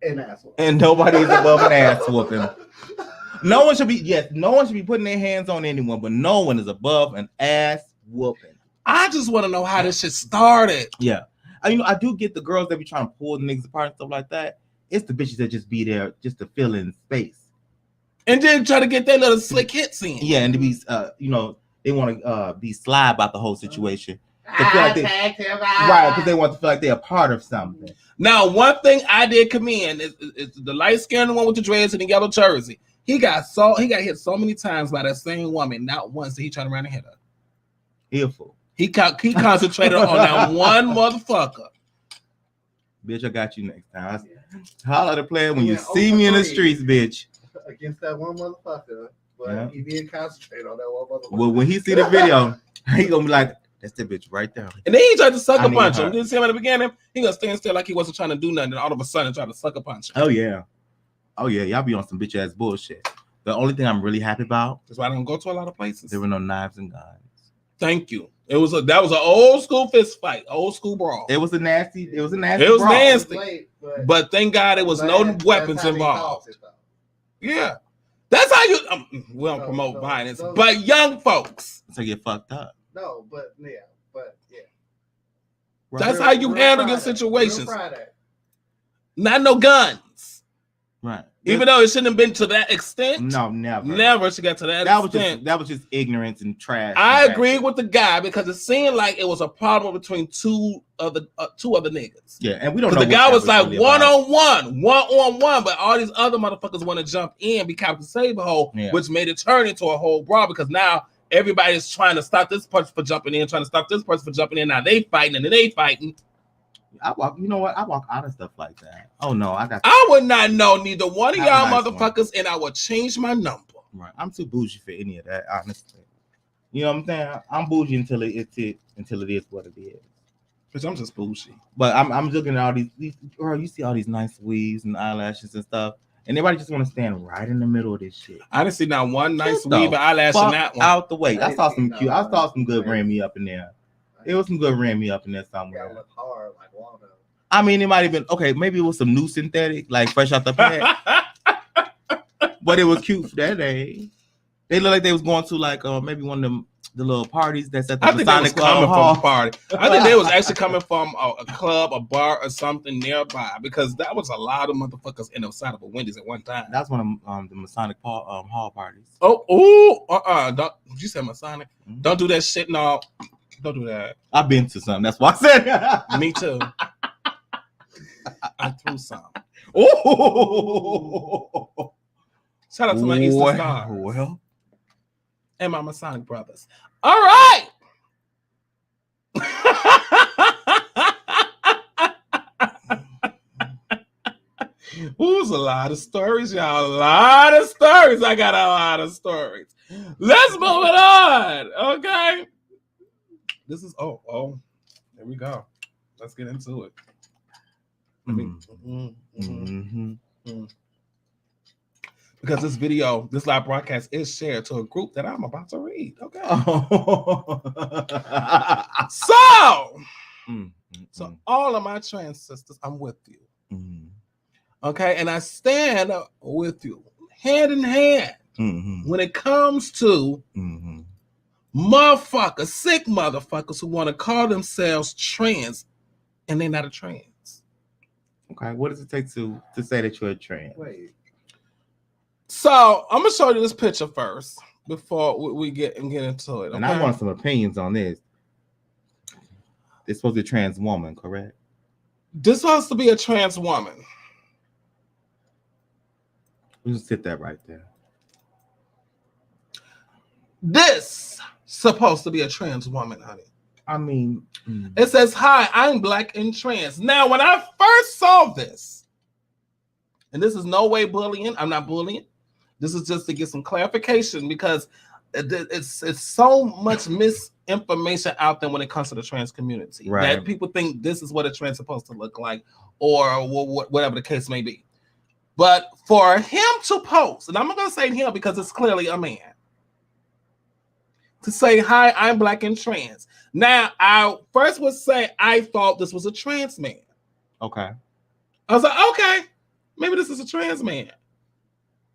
an ass whooping. And nobody is above an ass whooping. No one should be putting their hands on anyone, but no one is above an ass whooping. I just want to know how this shit started. Yeah. I do get the girls that be trying to pull the niggas apart and stuff like that. It's the bitches that just be there just to fill in space. And then try to get their little slick hits in. Yeah, and to be they want to be sly about the whole situation. Right, because they want to feel like they're a part of something. Now, one thing I did commend is the light-skinned one with the dreads and the yellow jersey. He got hit so many times by that same woman. Not once did he turn around and hit her. Fearful. He concentrated on that one motherfucker. Bitch, I got you next time. Holla the player when you see me in the streets, bitch. Against that one motherfucker. But he didn't concentrate on that one motherfucker. Well, when he see the video, he gonna be like, that's that bitch right there. And then he tried to sucker punch him. Didn't see him at the beginning. He gonna stand still like he wasn't trying to do nothing. And all of a sudden, try to sucker punch him. Oh yeah. Y'all be on some bitch ass bullshit. The only thing I'm really happy about is why I don't go to a lot of places. There were no knives and guns. Thank you. That was an old school fist fight, old school brawl. It was nasty. It was brawl. nasty. Late, but thank God it was no weapons involved. Yeah. That's how you. We don't promote violence, but young folks. So get fucked up. No, but yeah. That's how you handle your situations. Not no guns. Right. Even though it shouldn't have been to that extent. No, never. Never should get to that extent. That was just ignorance and trash. I agree with the guy because it seemed like it was a problem between two other niggas. Yeah, and we don't know. The guy was like really one on one, but all these other motherfuckers want to jump in, be Captain Save-A-Hole, which made it turn into a whole brawl because now everybody's trying to stop this person for jumping in, trying to stop this person for jumping in. Now they fighting and then they fighting. You know what? I walk out of stuff like that. Oh no, I would not know neither one of y'all motherfuckers, and I would change my number. Right. I'm too bougie for any of that, honestly. You know what I'm saying? I'm bougie until it is what it is. Bitch, I'm just bougie. But I'm looking at all these girl, you see all these nice weaves and eyelashes and stuff. And everybody just want to stand right in the middle of this shit. I didn't see not one nice weave and eyelash in that one. Out the way. I saw some cute. I saw some good ram me up in there. It was some good ram me up in there somewhere. Hard, like Waldo. I mean, it might have been okay. Maybe it was some new synthetic, like fresh out the pack. But it was cute for that day. They look like they was going to like maybe one of them the little parties that's at the Masonic coming from a party. I think they was actually coming from a club, a bar, or something nearby because that was a lot of motherfuckers in the side of a Wendy's at one time. That's one of the Masonic hall parties. Don't you said Masonic? Mm-hmm. Don't do that shit. No, don't do that. I've been to some. That's why I said. Me too. I threw some. Oh. Shout out to my Eastern Stars. Well. And my Masonic brothers. All right. Ooh, a lot of stories, y'all. A lot of stories. I got a lot of stories. Let's move it on. Okay. This is there we go. Let's get into it. Because this video, this live broadcast is shared to a group that I'm about to read. Okay. So all of my trans sisters, I'm with you. Okay. And I stand with you hand in hand when it comes to motherfuckers, sick motherfuckers who want to call themselves trans and they're not a trans. Okay. What does it take to say that you're a trans? Wait. So I'm gonna show you this picture first before we get into it. Okay? And I want some opinions on this. This supposed to be a trans woman, correct? This supposed to be a trans woman. We just sit that right there. This supposed to be a trans woman, honey. I mean, it says, "Hi, I'm black and trans." Now, when I first saw this, and this is no way bullying. I'm not bullying. This is just to get some clarification because it's so much misinformation out there when it comes to the trans community. Right. That people think this is what a trans is supposed to look like or whatever the case may be. But for him to post, and I'm not going to say him because it's clearly a man, to say, "Hi, I'm black and trans." Now, I first would say I thought this was a trans man. Okay. I was like, okay, maybe this is a trans man.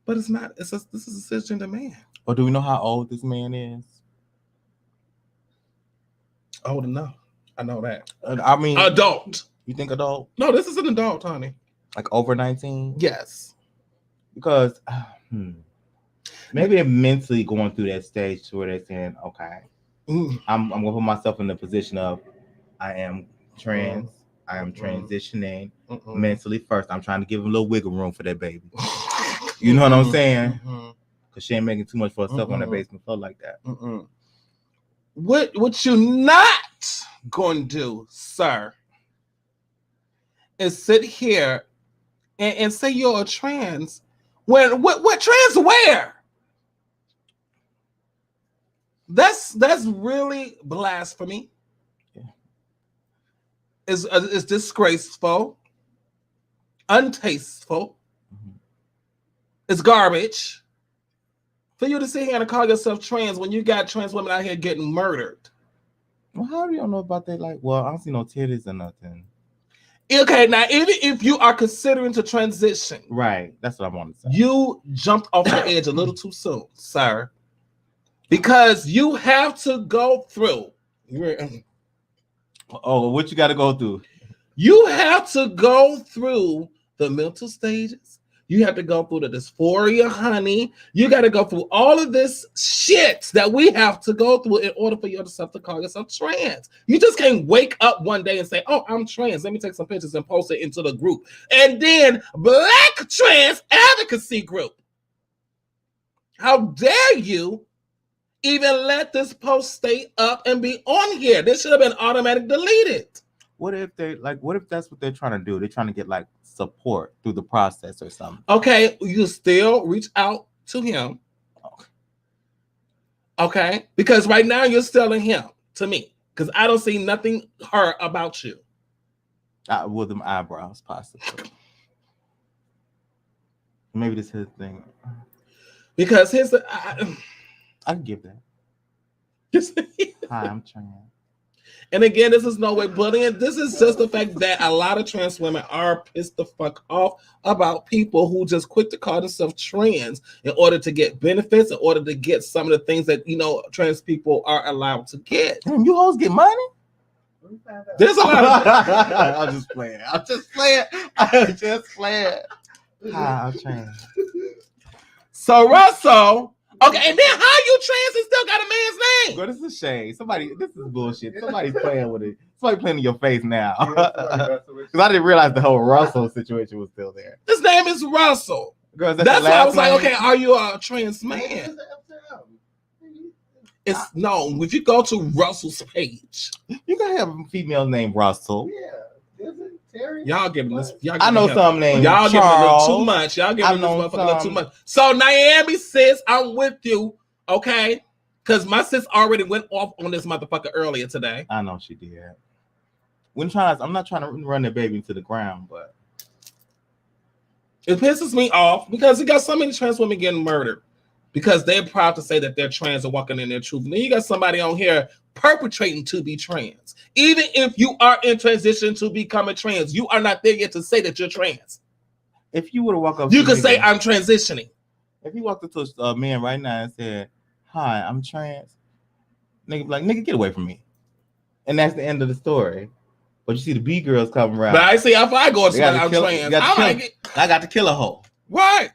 But it's not. This is a cisgender man. Well, do we know how old this man is? Old enough. I know that. I mean, adult. You think adult? No, this is an adult, honey. Like over 19? Yes. Because maybe they're mentally going through that stage where they're saying, okay, I'm going to put myself in the position of I am trans. I am transitioning mentally first. I'm trying to give him a little wiggle room for that baby. You know what I'm saying? Because she ain't making too much for herself on that basement floor like that. What you not going to do, sir, is sit here and say you're a trans when what trans where? That's really blasphemy. Is disgraceful, untasteful. It's garbage for you to sit here and call yourself trans when you got trans women out here getting murdered. Well, how do y'all know about that? Like, well, I don't see no titties or nothing. Okay, now even if you are considering to transition, right? That's what I want to say. You jumped off the edge a little too soon, sir, because you have to go through. Oh, what you got to go through? You have to go through the mental stages. You have to go through the dysphoria, honey. You got to go through all of this shit that we have to go through in order for yourself to call yourself trans. You just can't wake up one day and say, "Oh, I'm trans. Let me take some pictures and post it into the group." And then Black Trans Advocacy Group. How dare you even let this post stay up and be on here? This should have been automatic deleted. What if that's what they're trying to do? They're trying to get like support through the process or something. Okay, you still reach out to him Okay, because right now you're selling him to me because I don't see nothing her about you. With them eyebrows, possibly. Maybe this is his thing. Because his, I can give that. Hi, I'm trans. And again, this is no way bullying. This is just the fact that a lot of trans women are pissed the fuck off about people who just quick to call themselves trans in order to get benefits, in order to get some of the things that, you know, trans people are allowed to get. Damn, you hoes get money? There's a lot of... I'm just playing. I'm just playing. Hi, I'm trans. So, Russell... Okay, and then how you trans and still got a man's name? Girl, this is shade. This is bullshit. Somebody's playing with it. Somebody playing in your face now. Because I didn't realize the whole Russell situation was still there. His name is Russell. Girl, that's why I was like, okay, are you a trans man? It's no. If you go to Russell's page, you can have a female named Russell. Yeah, is it Terry? Y'all giving this. I know some names. Y'all giving Charles. a little too much. Y'all giving this motherfucker a little too much. So Miami sis, I'm with you, okay? Because my sis already went off on this motherfucker earlier today. I know she did. I'm not trying to run the baby into the ground, but it pisses me off because you got so many trans women getting murdered because they're proud to say that they're trans and walking in their truth. And then you got somebody on here perpetrating to be trans. Even if you are in transition to becoming trans, you are not there yet to say that you're trans. If you would have walked up, you could say I'm transitioning. If you walked up to a man right now and said, "Hi, I'm trans," nigga be like, "Nigga, get away from me," and that's the end of the story. But you see the B girls coming around. But I see if I go and say I'm trans, I got to kill a hoe. Right.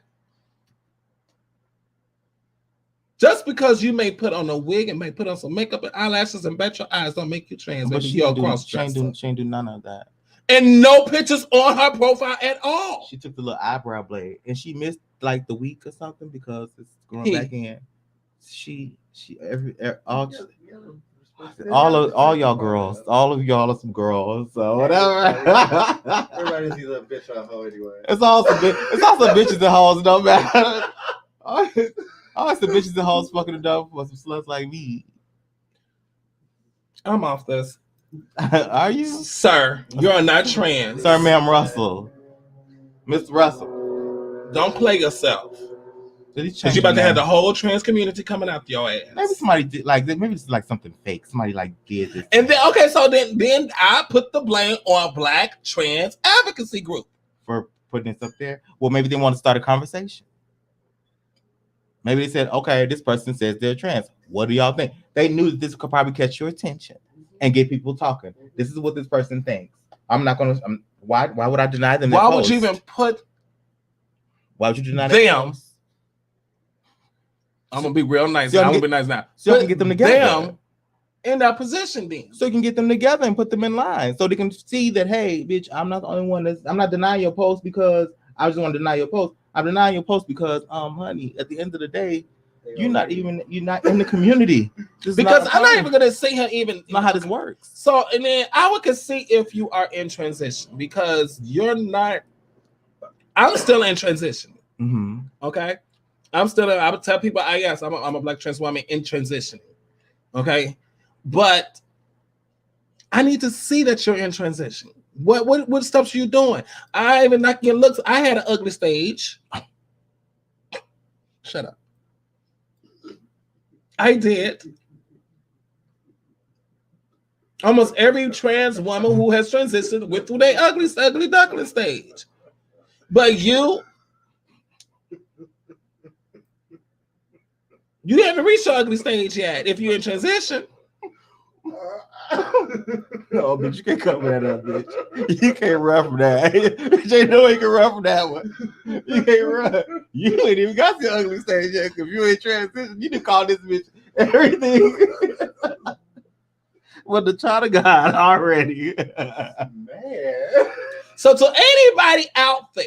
Just because you may put on a wig and may put on some makeup and eyelashes and bat your eyes don't make you trans. But she ain't do none of that. And no pictures on her profile at all. She took the little eyebrow blade and she missed like the week or something because it's going back in. All y'all girls, all of y'all are some girls, so whatever. Everybody's either a bitch or a hoe anyway. It's also bitches and hoes, no matter. All the bitches and hoes fucking it up for some sluts like me. I'm off this. Are you? Sir, you're not trans. Sir, ma'am Russell. Mr. Russell. Don't play yourself. Because you're about to have the whole trans community coming after your ass. Maybe somebody did maybe it's like something fake. Somebody like did this. And then then I put the blame on Black Trans Advocacy Group. For putting this up there. Well, maybe they want to start a conversation. Maybe they said, okay, this person says they're trans. What do y'all think? They knew that this could probably catch your attention and get people talking. This is what this person thinks. I'm not going to. Why would I deny them? Why would you even put? Why would you deny them? I'm gonna be real nice. I'm gonna be nice now. So you can get them together. Them in that position, then. So you can get them together and put them in line, so they can see that, hey, bitch, I'm not the only one I'm not denying your post because I just want to deny your post. I'm denying your post because, honey, at the end of the day, you're not in the community. Because I'm not even gonna see her even know how this works. So, and then I would see if you are in transition because you're not. I'm still in transition. Mm-hmm. Okay, I would tell people, yes, I'm a Black trans woman in transitioning. Okay, but I need to see that you're in transition. What stuff are you doing? I even not your looks. I had an ugly stage. Shut up. I did. Almost every trans woman who has transitioned went through their ugly duckling stage. But you haven't reached your ugly stage yet if you're in transition. No, bitch, you can't cover that up, bitch. You can't run from that. Bitch, ain't no way you can run from that one. You can't run. You ain't even got the ugly stage yet because you ain't transition. You done call this bitch everything. Well, the child of God already. Man. So to anybody out there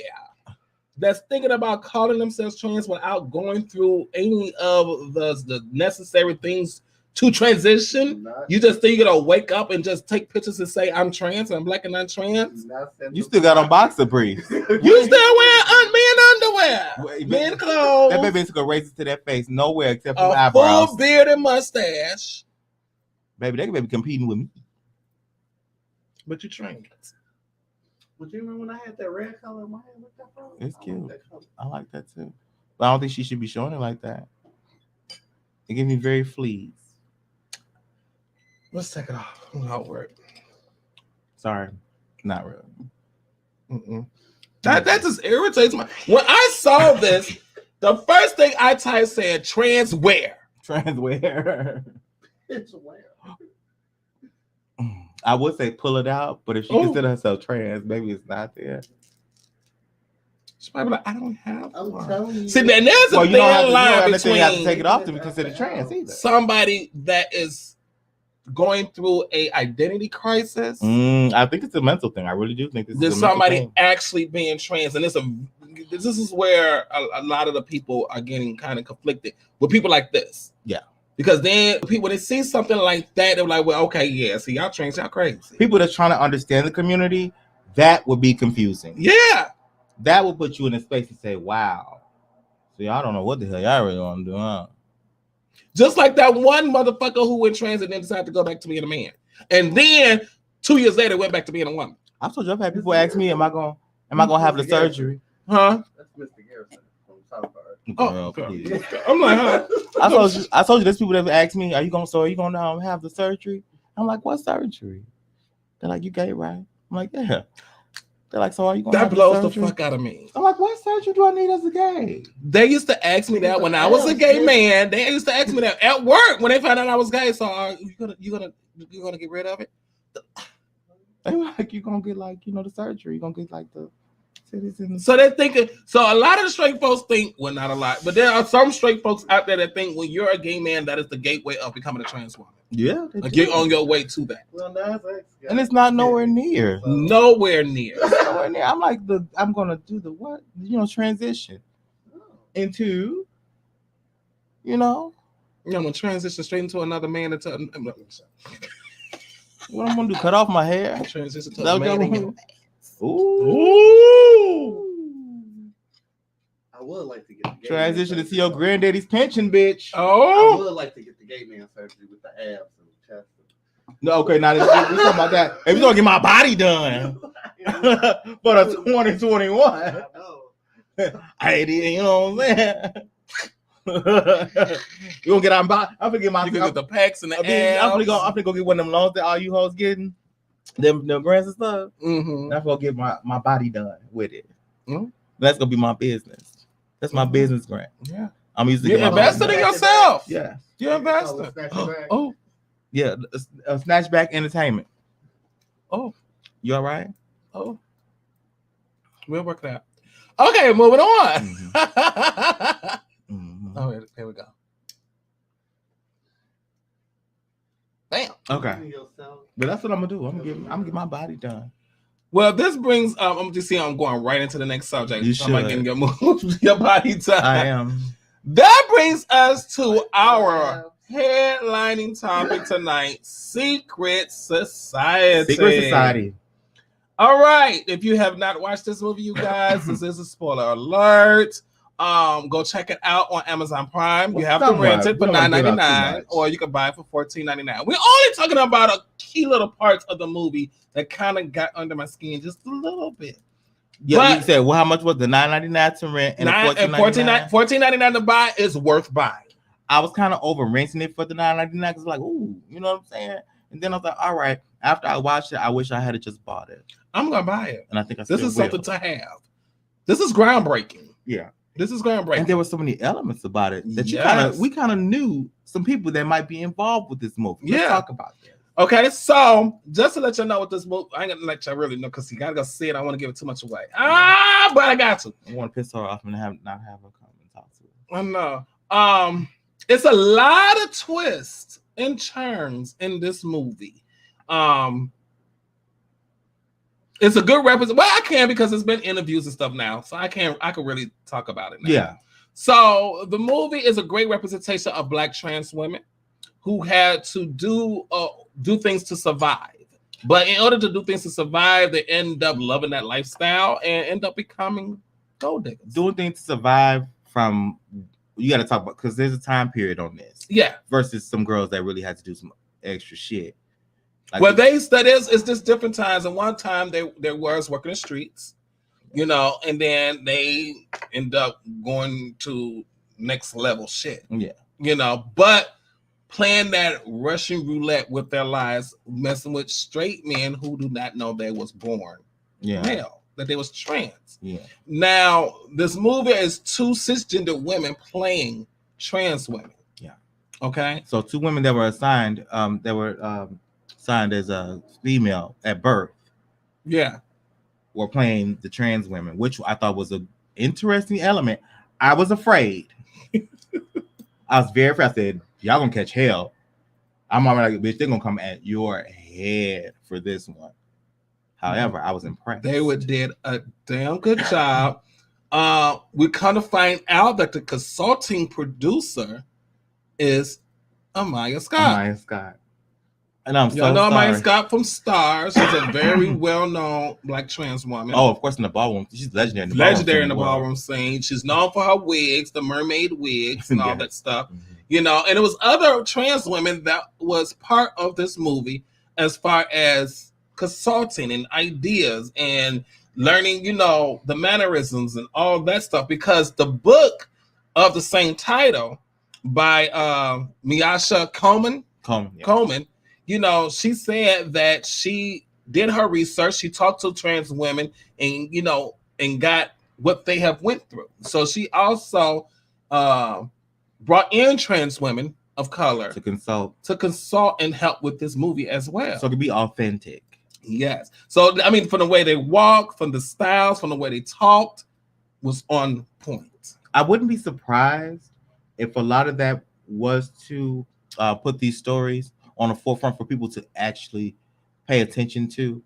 that's thinking about calling themselves trans without going through any of the necessary things to transition. You just think you're gonna wake up and just take pictures and say I'm trans and I'm black and I'm trans. You still got on boxer briefs. You still wearing men underwear, men clothes. That baby took a razor to that face nowhere except for a eyebrows. full beard and mustache. Baby, they could be competing with me. But you trans. Would you remember when I had that red color in my hair? What's that from? It's cute. I like that too. But I don't think she should be showing it like that. It gives me very FLUZ. Let's take it off. I'll work. Sorry, not really. That just irritates me. When I saw this, the first thing I typed said trans wear. Trans wear. It's wear. I would say pull it out, but if she consider herself trans, maybe it's not there. She's probably like, I don't have I'm one. telling you. See, then there's a thin line between you have to take it off to be considered trans either. Somebody that is going through a identity crisis. I think it's a mental thing. I really do think this There's is a mental somebody thing. actually being trans, and this is where a lot of the people are getting kind of conflicted with people like this. Yeah. Because then people, when they see something like that, they're like, well, okay, yeah, see, y'all trans, y'all crazy. People that's trying to understand the community, that would be confusing. Yeah. That would put you in a space to say, wow. See, I don't know what the hell y'all really want to do, huh? Just like that one motherfucker who went trans and then decided to go back to being a man. And then 2 years later went back to being a woman. I told you I've had people ask me, am I gonna have the surgery? Huh? That's Mr. Garrison from South Park. Oh, I'm like, huh? I told you there's people that have asked me, are you gonna have the surgery? I'm like, what surgery? They're like, you gay, right? I'm like, yeah. They're like, so are you gonna that have blows the the fuck out of me. I'm like, what surgery do I need as a gay? They used to ask me that when I was a gay man. They used to ask me that at work when they found out I was gay. So you gonna get rid of it? They were like, you gonna get like, the surgery. You gonna get like the So they're thinking. So a lot of the straight folks think, well, not a lot, but there are some straight folks out there that think when you're a gay man, that is the gateway of becoming a trans woman. Yeah, like you're on your way to that. Well, and it's not nowhere near. Nowhere near. Nowhere near. I'm like I'm gonna do the what? Transition into, I'm gonna transition straight into another man. What I'm gonna do? Cut off my hair? Transition to a man. Ooh. I would like to get the transition to see your granddaddy's pension, bitch. Oh, I would like to get the gay man surgery with the abs and the chest. No, okay, now we're talking about that. If you're gonna get my body done for the 2021, I did, you know what I'm saying? You gonna get our body? I'm gonna get my. You can get the pecs and the abs. I'm gonna go get one of them loans that all you hoes getting. Them grants and stuff. Mm-hmm. I'm gonna get my body done with it. Mm-hmm. That's gonna be my business. That's my business grant. Yeah, I'm used to you're investing in yourself. Yeah, you're investing. Oh, yeah, a snatchback entertainment. Oh, you all right? Oh, we'll work that. Okay, moving on. Mm-hmm. Oh, here we go. Bam. Okay. But that's what I'm gonna do. I'm gonna get my body done. Well, this brings I'm just seeing I'm going right into the next subject. You should. About getting should. your body done. I am. That brings us to our headlining topic tonight: Secret Society. Secret Society. All right. If you have not watched this movie, you guys, this is a spoiler alert. Go check it out on Amazon Prime. You have to rent it for $9.99, or you can buy it for $14.99. We're only talking about a key little parts of the movie that kind of got under my skin just a little bit. Yeah, but you said, well, how much was the $9.99 to rent and $14.99 to buy is worth buying. I was kind of over renting it for the $9.99 because like, ooh, you know what I'm saying? And then I was like, all right. After I watched it, I wish I had just bought it. I'm gonna buy it, and I think this is something to have. This is groundbreaking. Yeah. This is groundbreaking. And there were so many elements about it that we kind of knew some people that might be involved with this movie. Let's talk about that. Okay, so just to let you know what this movie, I ain't gonna let you really know because you gotta go see it. I want to give it too much away. But I got to. I want to piss her off and not have her come and talk to her. I know. It's a lot of twists and turns in this movie. It's a good representation. Well, I can because it's been interviews and stuff now, so I can really talk about it now. Yeah. So the movie is a great representation of Black trans women. who had to do things to survive. But in order to do things to survive, they end up loving that lifestyle and end up becoming gold diggers. Doing things to survive from, you got to talk about, because there's a time period on this. Yeah. Versus some girls that really had to do some extra shit. Like well, it's just different times. And one time they was working the streets, you know, and then they end up going to next level shit. Yeah. You know, but playing that Russian roulette with their lives, messing with straight men who do not know they was born male, that they was trans. Yeah. Now, this movie is two cisgender women playing trans women. Yeah. Okay. So two women that were assigned, signed as a female at birth. Yeah. Were playing the trans women, which I thought was an interesting element. I was afraid. I was very afraid. I said, y'all gonna catch hell. I'm already like, bitch, they're gonna come at your head for this one. However, I was impressed. They did a damn good job. We kind of find out that the consulting producer is Amaya Scott. Amaya Scott. And I'm Y'all know Amaya Scott from Stars. She's a very well-known black trans woman. Oh, of course, in the ballroom. She's legendary in the ballroom scene. She's known for her wigs, the mermaid wigs, and all that stuff. You know, and it was other trans women that was part of this movie as far as consulting and ideas and learning, you know, the mannerisms and all that stuff. Because the book of the same title by Miasha Coleman, you know, she said that she did her research. She talked to trans women and, you know, and got what they have went through. So she also brought in trans women of color to consult and help with this movie as well. So to be authentic. Yes. So, I mean, from the way they walk, from the styles, from the way they talked, was on point. I wouldn't be surprised if a lot of that was to put these stories on the forefront for people to actually pay attention to,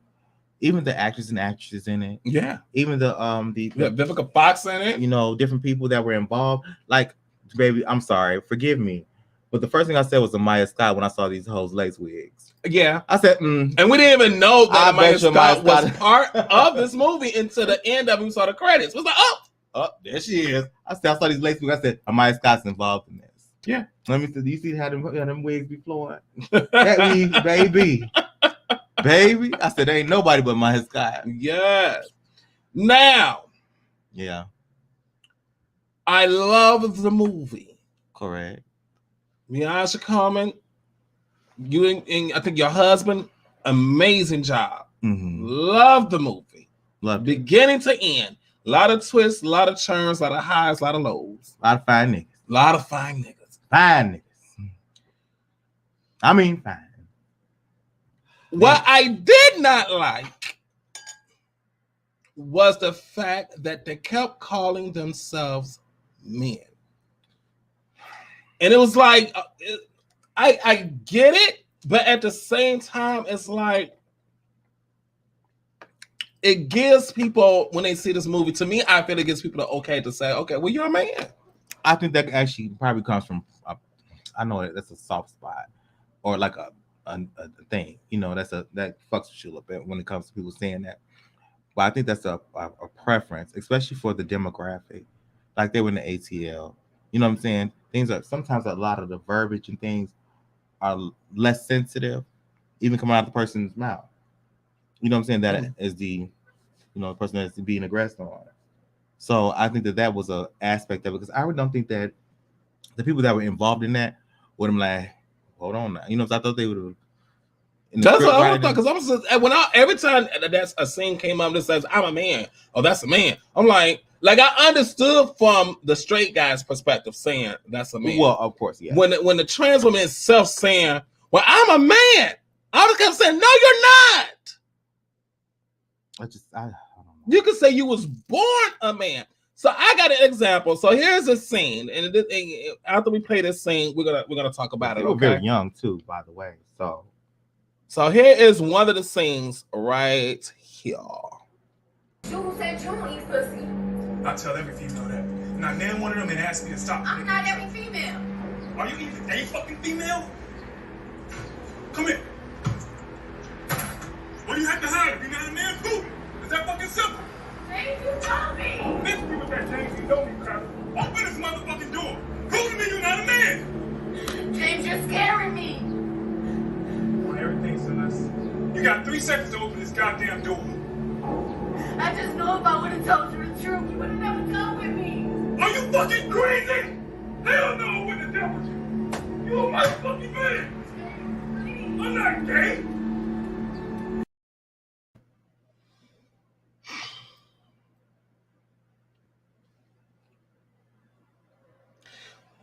even the actors and actresses in it. Yeah. Even the Vivica Fox in it. You know, different people that were involved. Like, baby, I'm sorry, forgive me, but the first thing I said was Amaya Scott when I saw these hoes lace wigs. Yeah, I said, and we didn't even know that Amaya Scott was part of this movie until the end of it. We saw the credits. It was like, oh, there she is. I saw these lace wigs. I said, Amaya Scott's involved in this. Yeah. Let me see. Do you see how them wigs be flowing? That wig, baby. Baby. I said, there ain't nobody but Amaya Scott. Yes. Now. Yeah. I love the movie. Correct. Miasha Coleman, you and I think your husband, amazing job. Mm-hmm. Love the movie. Love beginning to end. A lot of twists, a lot of turns, a lot of highs, a lot of lows. A lot of fine niggas. A lot of fine niggas. Fine niggas. I mean, fine. What I did not like was the fact that they kept calling themselves men. And it was like, I get it, but at the same time, it's like, it gives people, when they see this movie, to me, I feel it gives people the okay to say, okay, well, you're a man. I think that actually probably comes from, I know that's a soft spot or like a thing, you know, that fucks with you a little bit when it comes to people saying that. But I think that's a preference, especially for the demographic. Like they were in the ATL. You know what I'm saying? Things are sometimes a lot of the verbiage and things are less sensitive, even coming out of the person's mouth. You know what I'm saying? That is the person that's being aggressed on. So I think that was an aspect of it because I really don't think that the people that were involved in that would have like, hold on now. You know, I thought they would have. That's what I thought. Because every time that's a scene came up that says I'm a man, oh that's a man. I'm like I understood from the straight guy's perspective saying that's a man. Well, of course, yeah. When the trans woman itself saying, "Well, I'm a man," I was kept saying, "No, you're not." I don't know. You could say you was born a man. So I got an example. So here's a scene, and after we play this scene, we're gonna talk about it. They were very young too, by the way. So here is one of the scenes right here. You said you don't eat pussy. I tell every female that. Now name one of them and ask me to stop. I'm not every female. Are you even a fucking female? Come here. What do you have to hide if you're not a man Putin? Is that fucking simple? James, you told me. Listen to what that James, you know me, Carter. Open this motherfucking door. Prove to me you're not a man. James, you're scaring me. On everything, Celeste. You got 3 seconds to open this goddamn door. I just know if I would have told you the truth, you would have never come with me. Are you fucking crazy? Hell no, I wouldn't have dealt with you. You're my fucking man. I'm not gay.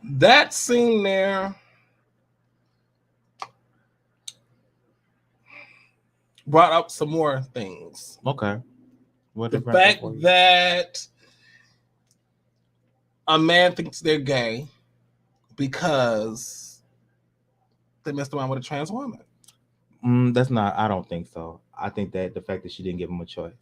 That scene there brought up some more things. Okay. What the fact that a man thinks they're gay because they messed around with a trans woman. That's not. I don't think so. I think that the fact that she didn't give him a choice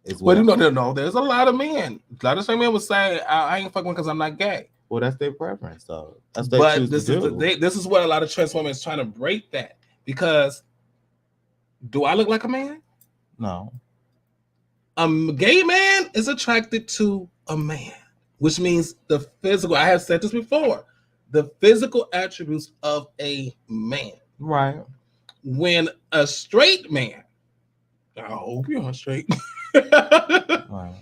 is Well, no. There's a lot of men. A lot of straight men would say, "I ain't fucking because I'm not gay." Well, that's their preference, though. That's what they choose to do. This is what a lot of trans women is trying to break that, because do I look like a man? No. A gay man is attracted to a man, which means the physical. I have said this before. The physical attributes of a man. Right. When a straight man, I hope you're straight, right,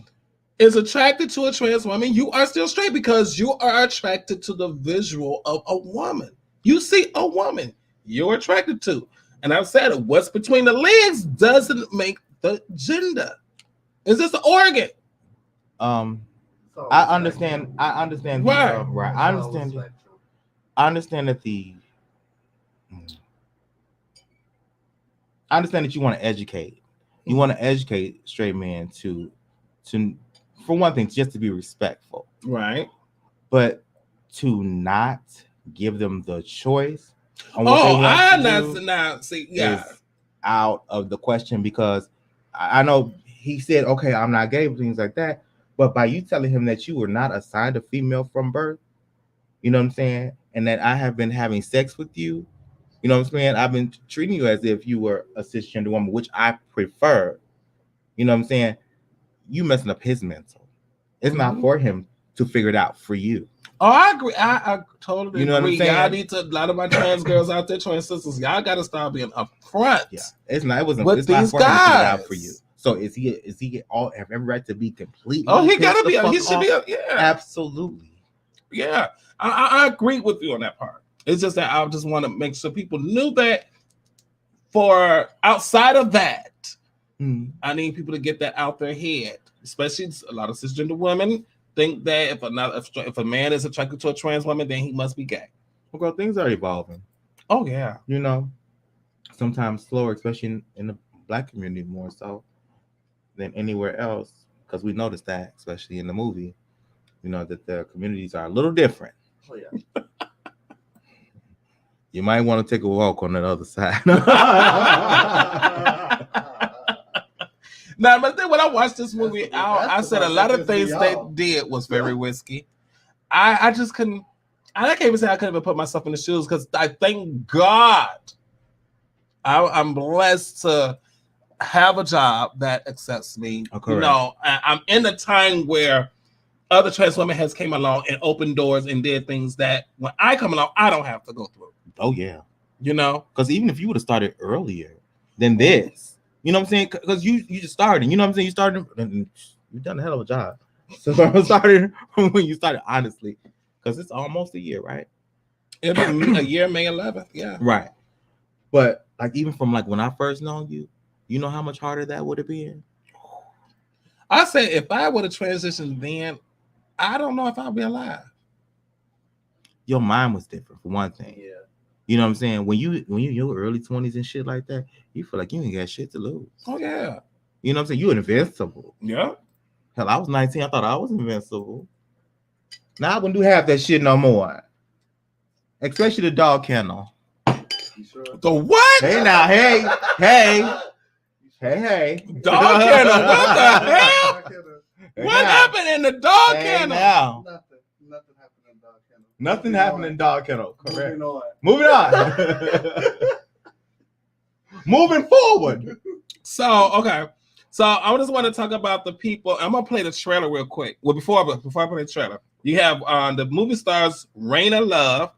is attracted to a trans woman, you are still straight because you are attracted to the visual of a woman. You see a woman, you're attracted to. And I've said it, what's between the legs doesn't make the gender. It's just an organ. I understand. Right. Right. I understand that I understand that you want to educate. You want to educate straight men to, for one thing, just to be respectful. Right. But to not give them the choice on what they want to do is out of the question, because I know he said, okay, I'm not gay, things like that. But by you telling him that you were not assigned a female from birth, you know what I'm saying? And that I have been having sex with you, you know what I'm saying? I've been treating you as if you were a cisgender woman, which I prefer. You know what I'm saying? You messing up his mental. It's not for him to figure it out for you. Oh, I agree. I totally agree. What I'm saying? Y'all need to, a lot of my trans girls out there, trans sisters, y'all got to start being upfront. Yeah, it's not. It wasn't. With it's these not for him to figure it out guys. for you. So is he all have every right to be completely? Oh, he gotta pissed the be. He fuck should be. off? Yeah, Absolutely. Yeah, I agree with you on that part. It's just that I just want to make sure people knew that. For outside of that, I need people to get that out their head. Especially a lot of cisgender women think that if a man is attracted to a trans woman, then he must be gay. Well, girl, things are evolving. Oh yeah, you know, sometimes slower, especially in the Black community more so than anywhere else, because we noticed that, especially in the movie, you know, that the communities are a little different. Oh yeah. You might want to take a walk on that other side. Now, but then when I watched this movie, I said a lot of things they did was very risky. I just couldn't. I can't even say I couldn't even put myself in the shoes, because I thank God I'm blessed to have a job that accepts me. You know, I'm in a time where other trans women has came along and opened doors and did things that when I come along, I don't have to go through. Oh yeah, you know, because even if you would have started earlier than this, you know what I'm saying? Because you just started, you know what I'm saying? You started, and you've done a hell of a job. So I started when you started, honestly, because it's almost a year, right? It'll be a year, May 11th, yeah. Right. But like even from like when I first known you, you know how much harder that would have been? I say if I would have transitioned then, I don't know if I'd be alive. Your mind was different for one thing. Yeah. You know what I'm saying? When you in your early 20s and shit like that, you feel like you ain't got shit to lose. Oh yeah. You know what I'm saying? You invincible. Yeah. Hell, I was 19. I thought I was invincible. Now I wouldn't do half that shit no more. Especially the dog kennel. Sure? The what? Hey now, hey. Dog kennel. What the hell? What happened in the dog kennel? Now. Nothing happened in the dog kennel. Nothing happened in Dog Kennel. Correct. Moving on. Moving forward. So, okay. So I just want to talk about the people. I'm gonna play the trailer real quick. Well, before I play the trailer, you have the movie stars Raina Love,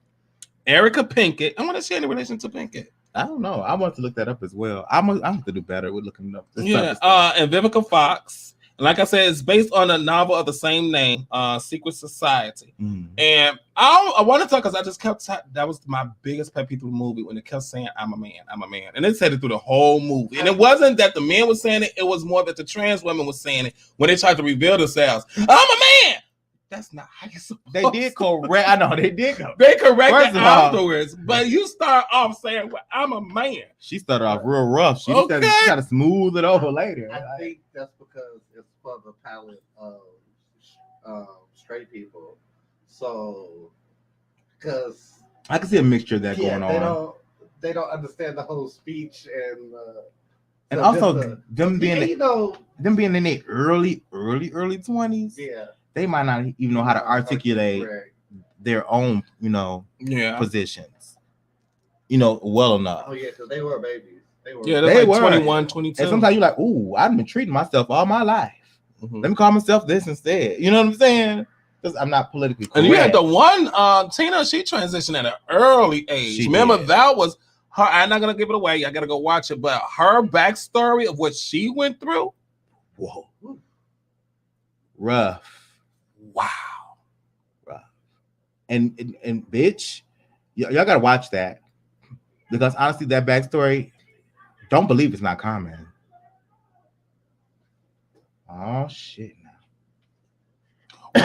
Erica Pinkett. I want to see any relation to Pinkett. I don't know. I want to look that up as well. I'm have to do better with looking up. Yeah, and Vivica Fox. And like I said, it's based on a novel of the same name, Secret Society. And I want to talk because I just kept that was my biggest pet peeve of the movie when it kept saying I'm a man, and it said it through the whole movie. And it wasn't that the man was saying it; it was more that the trans women was saying it when they tried to reveal themselves. I'm a man. That's not how you supposed. They did correct. I know they did. They corrected afterwards, but you start off saying, well, "I'm a man." She started off real rough. She got to smooth it over later. I think that's because it's for the palette of straight people. So, because I can see a mixture of that going on. They don't understand the whole speech and also them being in their early 20s. Yeah. They might not even know how to articulate their own, positions, well enough. Oh, yeah, because they were babies. They were 21, 22. And sometimes you're like, ooh, I've been treating myself all my life. Let me call myself this instead. You know what I'm saying? Because I'm not politically correct. And you had the one, Tina, she transitioned at an early age. That was her. I'm not going to give it away. I got to go watch it. But her backstory of what she went through. Whoa. Rough. Wow. Rough. And bitch, y'all gotta watch that. Because honestly, that backstory, don't believe it's not common. Oh shit now.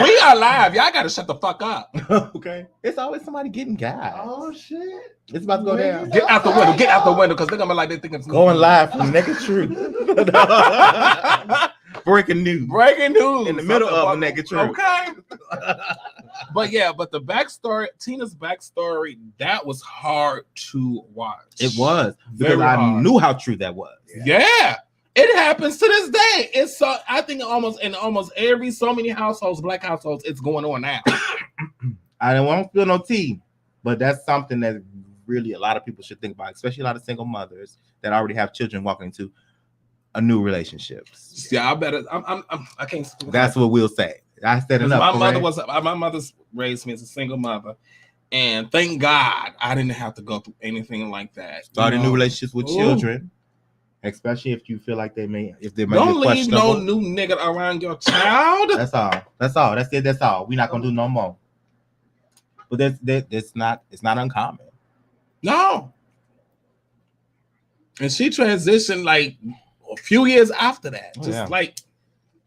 We are live. Y'all gotta shut the fuck up. Okay. It's always somebody getting got. Oh shit. It's about to go down. Get out the window. Get out the window because they're gonna be like they think it's going live from Naked Truth. Breaking news in the middle of Naked Truth. Okay. But the backstory, Tina's backstory, that was hard to watch. It was because I knew how true that was. Yeah. It happens to this day. It's I think almost every so many households, black households, it's going on now. I don't want to spill no tea, but that's something that really a lot of people should think about, especially a lot of single mothers that already have children walking into a new relationship. Yeah, I better. I can't. That's what we'll say. I said enough. My mother's raised me as a single mother, and thank God I didn't have to go through anything like that. Starting new relationships with children, especially if you feel like they may don't leave no new nigga around your child. That's all. That's it. That's all. We're not gonna do no more. But it's not uncommon. No. And she transitioned like a few years after that. Like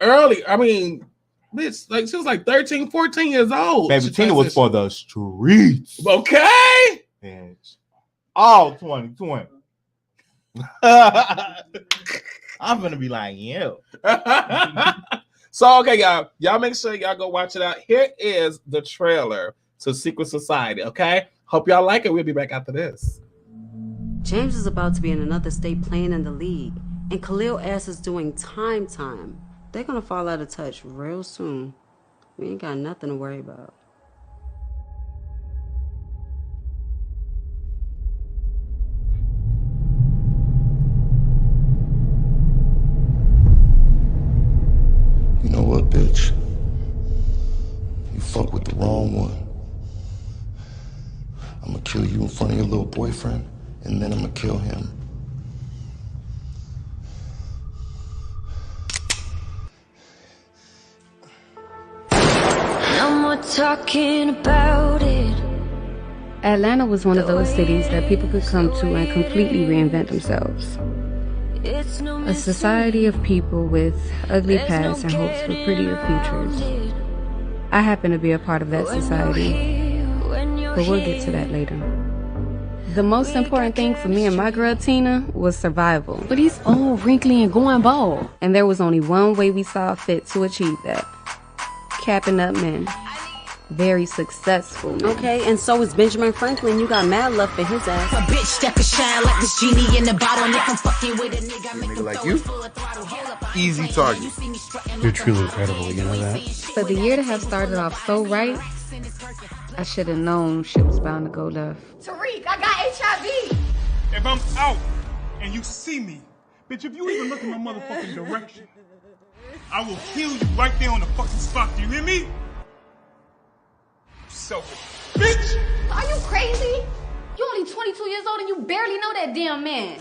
early. I mean, bitch, like she was like 13, 14 years old. Baby Tina was for the streets. Okay. Bitch. All 2020. I'm gonna be like, yo. So okay, y'all make sure y'all go watch it out. Here is the trailer to Secret Society. Okay. Hope y'all like it. We'll be back after this. James is about to be in another state playing in the league, and Khalil S is doing time. They're gonna fall out of touch real soon. We ain't got nothing to worry about. You know what, bitch? You fuck with the wrong one. I'm gonna kill you in front of your little boyfriend, and then I'm gonna kill him. No more talking about it. Atlanta was one of those cities that people could come to and completely reinvent themselves. A society of people with ugly pasts and hopes for prettier futures. I happen to be a part of that society, but we'll get to that later. The most important thing for me and my girl Tina was survival. But he's old, wrinkly, and going bald. And there was only one way we saw fit to achieve that. Capping up men. Very successful men. Okay, and so is Benjamin Franklin. You got mad love for his ass. A bitch that could shine like this genie in the bottle. And if I'm fucking with a nigga, I make him like you, easy target. You're truly incredible, you know that? For the year to have started off so right, I should have known shit was bound to go left. Tariq, I got HIV. If I'm out and you see me, bitch, if you even look in my motherfucking direction, I will kill you right there on the fucking spot. Do you hear me? Selfish bitch! Are you crazy? You only 22 years old and you barely know that damn man.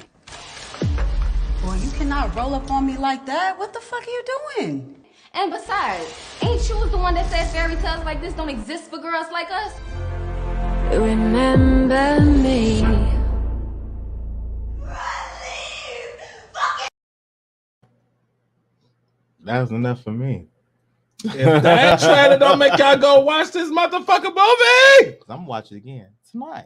Boy, you cannot roll up on me like that. What the fuck are you doing? And besides, ain't you the one that said fairy tales like this don't exist for girls like us? Remember me. That was enough for me. If that trailer don't make y'all go watch this motherfucking movie, I'm watching it again tonight.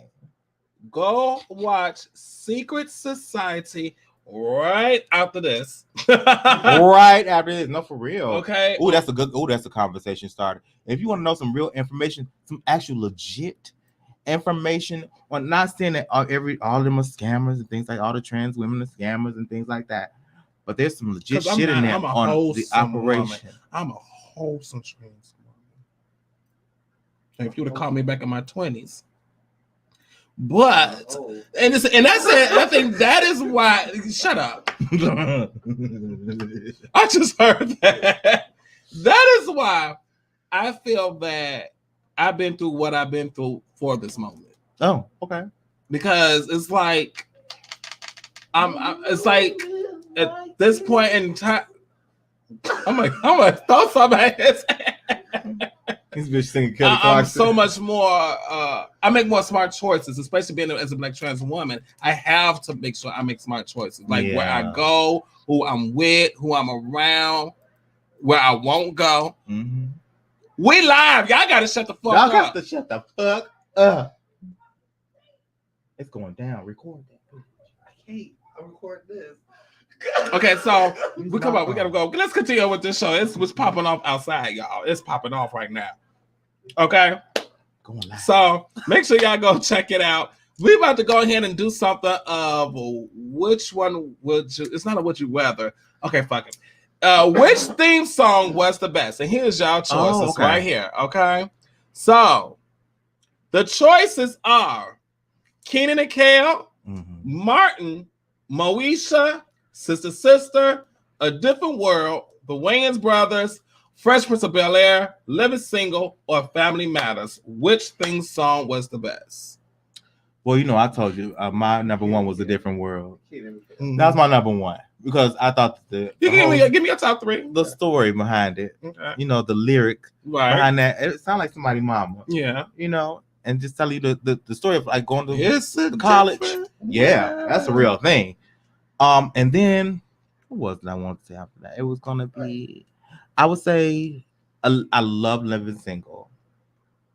Go watch Secret Society right after this. Right after this. No, for real. Okay. Oh, that's a conversation starter. If you want to know some real information, some actual legit information, on not saying that all of them are scammers and things like all the trans women are scammers and things like that. But there's some legit shit in there on the operation. Woman. I'm a wholesome trans woman. If you would have called me back in my 20s. But and that's it. I think that is why. Shut up. I just heard that. That is why I feel that I've been through what I've been through for this moment. Oh, okay. Because it's like it's like at this point in time, I'm gonna throw something at his head. This bitch singing Kelly I'm Clarkson. so much more. I make more smart choices, especially being as a black trans woman. I have to make sure I make smart choices, like where I go, who I'm with, who I'm around, where I won't go. Mm-hmm. We live, y'all gotta shut the fuck Y'all up. got to shut the fuck up. It's going down. Record that. I can't. I record this. Okay, so we gotta go. Let's continue with this show. It's what's popping off outside, y'all. It's popping off right now. Okay, going live. So make sure y'all go check it out. We about to go ahead and do something of which one would you? It's not a would you rather. Okay, fuck it. Which theme song was the best? And here's y'all choices right here. Okay, so the choices are Kenan and Kel, Martin, Moesha, Sister, A Different World, The Wayans Brothers, Fresh Prince of Bel-Air, Living Single, or Family Matters. Which theme song was the best? Well, you know, I told you my number one was A Different World. That was my number one because I thought give me your top three. The story behind it, you know, the lyric behind that. It sounded like somebody's mama. Yeah, you know, and just tell you the story of like going to college. Yeah, that's a real thing. And then what was it I wanted to say after that? It was gonna be, I would say, I love Living Single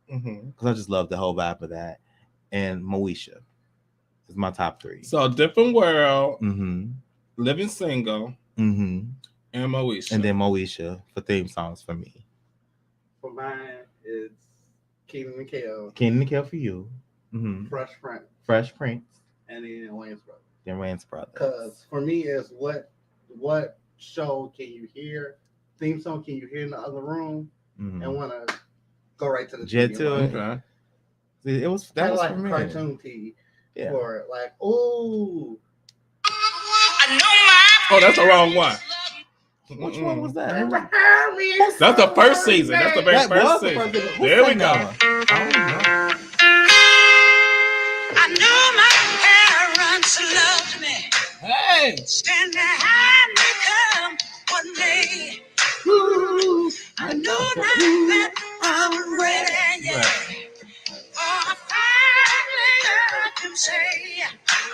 because I just love the whole vibe of that. And Moesha is my top three. So Different World, Living Single, and Moesha. And then Moesha for theme songs for me. For mine, it's Kenan and Kel. Kenan and Kel for you. Fresh Prince. And then Wayans Brothers. Brothers. Because for me, is what show can you hear? Theme song can you hear in the other room and want to go right to the Jet TV? to it. Okay. It was that was like for me. cartoon TV. Yeah. Or like, ooh. Oh, that's the wrong one. Which one was that? That's the first season. That's the very first season. There we go. I know my parents loved me. Hey. Stand behind me come one day. Ooh, I know that I'm ready. Yeah. For a family I can say.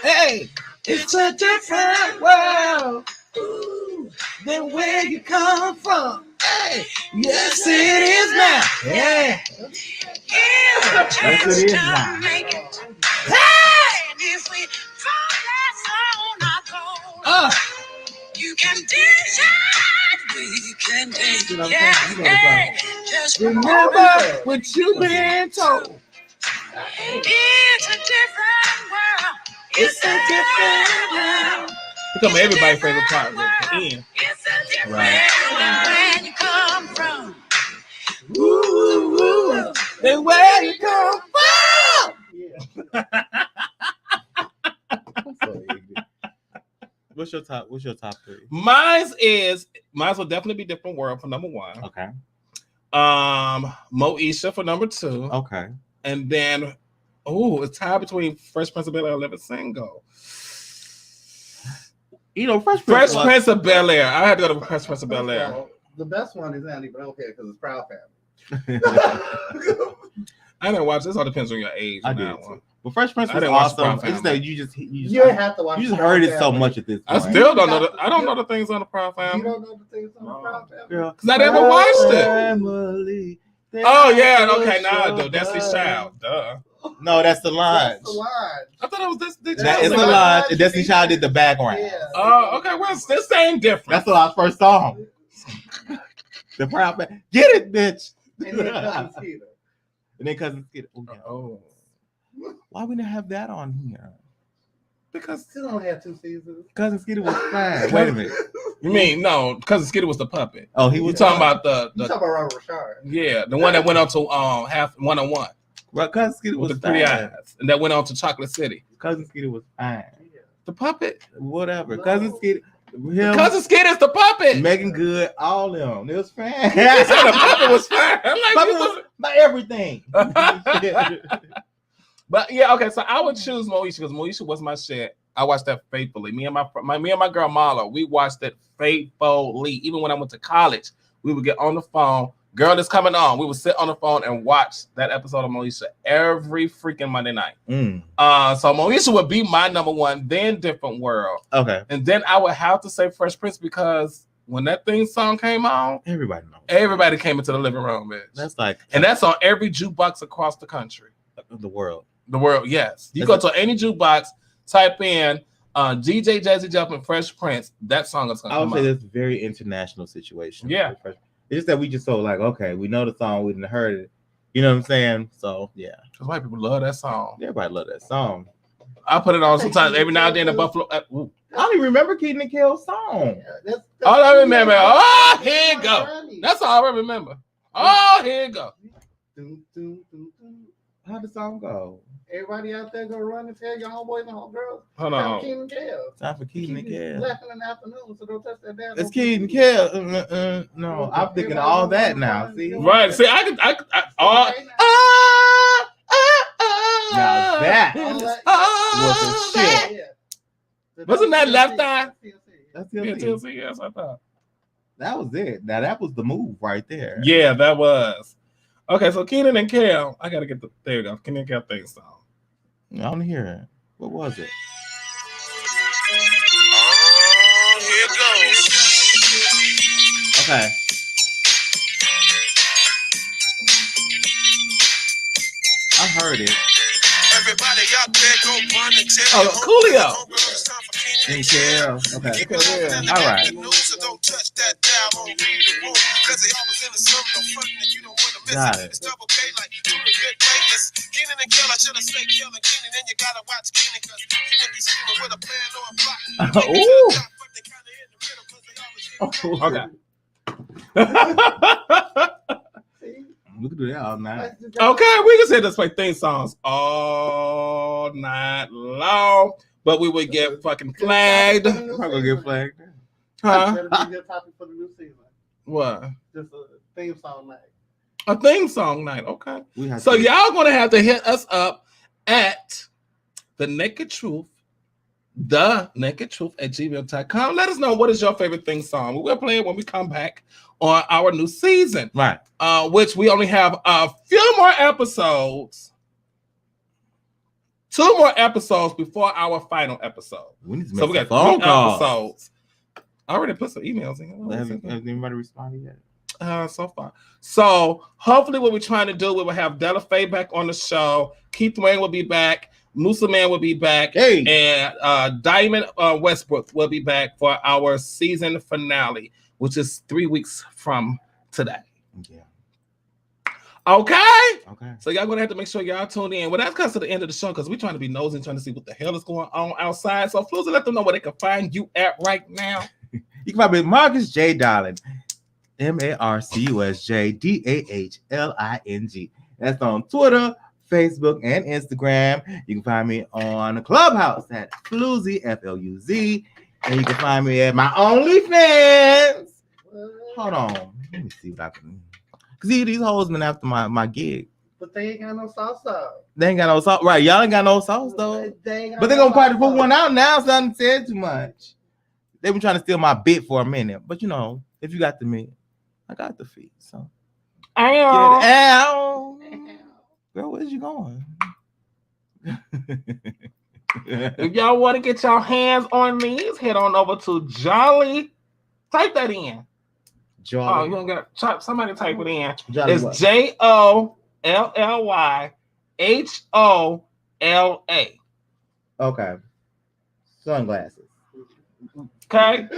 Hey, it's a different world. Ooh, than where you come from. Hey, yes it is now. Yeah. Yes it is now. Make it. Hey, and if we focus on our goal, you can decide. We can take it. Hey, just remember what you've been told. It's a different world. It's a different world. Become everybody's favorite part with the end. It's a different world. Where you come from. Ooh, ooh. Then where you come from? What's your top 3? Mine will definitely be Different World for number 1. Okay. Moesha for number 2. Okay. And then, it's tied between Fresh Prince of Bel-Air and Living Single. You know, Fresh Prince of Bel-Air. I had to go to Fresh Prince of Bel-Air. The best one is Annie, but okay, because it's Proud Family. I didn't watch this. All depends on your age. I did too. But Fresh Prince was awesome. It's just that you just have to watch. You just heard it so much at this point. I still don't know. I don't know the things on the Proud Family. You don't know the things on the Proud Family because I never watched it. Family. Oh yeah, okay, now I do. Destiny's Child. Duh. No, that's the line. That's the line. I thought it was this. That is the line. And Destiny's Child did the background. Oh, okay. Well, this ain't different. That's the last first song. The Proud Family. Get it, bitch. And then Cousin Skeeter. And then Cousin Skeeter. Oh. Why we not have that on here? Because it only had 2 seasons. Cousin Skeeter was fine. Wait a minute. You mean no? Cousin Skeeter was the puppet. Oh, he was talking about the. You talking about Robert Richard? Yeah, the one that went on to half 101. Well, Cousin Skeeter was with the pretty eyes, and that went on to Chocolate City. Cousin Skeeter was fine. The puppet, whatever. No. Cousin Skeeter. Cousin Skeeter's the puppet. Megan Good, all them. It was fine. He said the puppet was fine. I'm like, puppet was by everything. But yeah, okay. So I would choose Moesha because Moesha was my shit. I watched that faithfully. Me and my girl Marla, we watched it faithfully. Even when I went to college, we would get on the phone. Girl is coming on. We would sit on the phone and watch that episode of Moesha every freaking Monday night. So Moesha would be my number 1, then Different World. Okay. And then I would have to say Fresh Prince because when that theme song came on, everybody knows. Everybody came into the living room, bitch. That's like, and that's on every jukebox across the country. The world. The world, yes. You go to any jukebox, type in DJ Jazzy Jeff and Fresh Prince. That song is going to come I would say out. it's a very international situation. Yeah. It's just that we just so like, okay, we know the song, we didn't heard it. You know what I'm saying? So yeah. Because white people love that song. Everybody love that song. I put it on sometimes every now and then. The Buffalo. I don't even remember Keaton and Kel's song. All I remember. Oh, here you go. That's all I remember. Oh, here you go. How'd the song go? Everybody out there go run and tell your homeboys and homegirls. Hold on. Keaton and Kel. Time for Keaton and Kel. Laughing in the afternoon, so don't touch that damn. It's Keaton and Kel. No, I'm thinking of all that now. See, right? See, I now that was a shit. Wasn't that Left Eye? That's TLC. Yes, I thought that was it. Now that was the move right there. Yeah, that was. Okay, so Kenan and Kel, I gotta get the there you go. Kenan and Kel thing song. I want to hear it. What was it? Oh, here it goes. Okay. I heard it. Everybody out there go run and tell Coolio. And Kel. Okay. All right. Got it. Ooh. Okay. We can do that all night. Okay, we can say this play theme songs all night long, but we would get fucking flagged. We're not gonna get flagged. Huh? That'll be your topic for the new season. What? Just a theme song night. A theme song night, okay. So y'all gonna have to hit us up at the Naked Truth at gmail.com. Let us know what is your favorite theme song. We'll play it when we come back on our new season, right? Which we only have a few more episodes, 2 more episodes before our final episode. We need to so make we got 3 phone calls. episodes. I already put some emails in. Has anybody responded yet? So far. So hopefully what we're trying to do, we will have Della Faye back on the show. Keith Wayne will be back. Musa Man will be back. Hey. And Diamond Westbrook will be back for our season finale, which is 3 weeks from today. Yeah. Okay. Okay. So y'all gonna have to make sure y'all tune in. Well, that's comes to the end of the show because we're trying to be nosy and trying to see what the hell is going on outside. So FLUZ, let them know where they can find you at right now. You can find me at MarcusJDahling, MarcusJDahling. That's on Twitter, Facebook, and Instagram. You can find me on Clubhouse at FLUZ, FLUZ. And you can find me at my OnlyFans. Hold on. Let me see what I can. Because these hoes been after my gig. But they ain't got no sauce though. They ain't got no sauce. Right, y'all ain't got no sauce though. But they're gonna probably put one out now, so I didn't say too much. They been trying to steal my bit for a minute. But you know, if you got the meat, I got the feet. So ow. Girl, where's you going? If y'all want to get your hands on these, head on over to Jolly. Type that in. Jolly. Oh, you don't get somebody type it in. Jolly it's what? JOLLYHOLA. Okay. Sunglasses. Okay.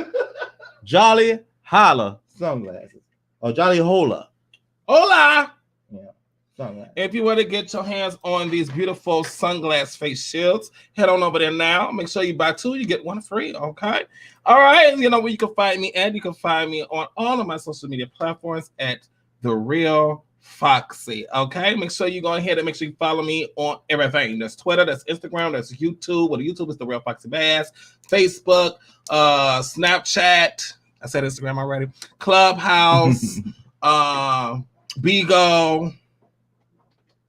Jolly Holla sunglasses. Or Jolly Hola. Hola. Yeah. Sunglasses. If you want to get your hands on these beautiful sunglass face shields, head on over there now. Make sure you buy 2, you get 1 free. Okay. All right. You know where you can find me at. You can find me on all of my social media platforms at The Real Foxxie. Okay. Make sure you go ahead and make sure you follow me on everything. That's Twitter, that's Instagram, that's YouTube. Well, YouTube is The Real FoxxieBass. Facebook, Snapchat. I said Instagram already. Clubhouse, Bigo.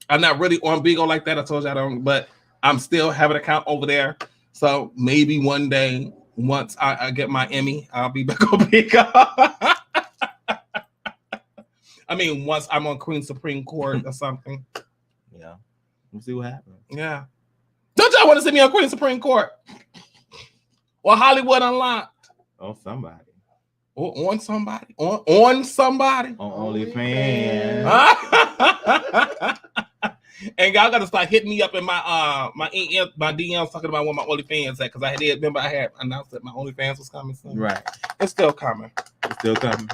I'm not really on Bigo like that. I told you I don't, but I'm still have an account over there. So maybe one day, once I get my Emmy, I'll be back on Bigo. I mean, once I'm on Queen Supreme Court or something. Yeah. We'll see what happens. Yeah. Don't y'all want to see me on Queen Supreme Court? Or Hollywood Unlocked? Oh, somebody. Or on somebody? On somebody? On OnlyFans. And y'all gotta start hitting me up in my DMs talking about what my OnlyFans at, because I did remember I had announced that my OnlyFans was coming soon. Right. It's still coming. It's still coming.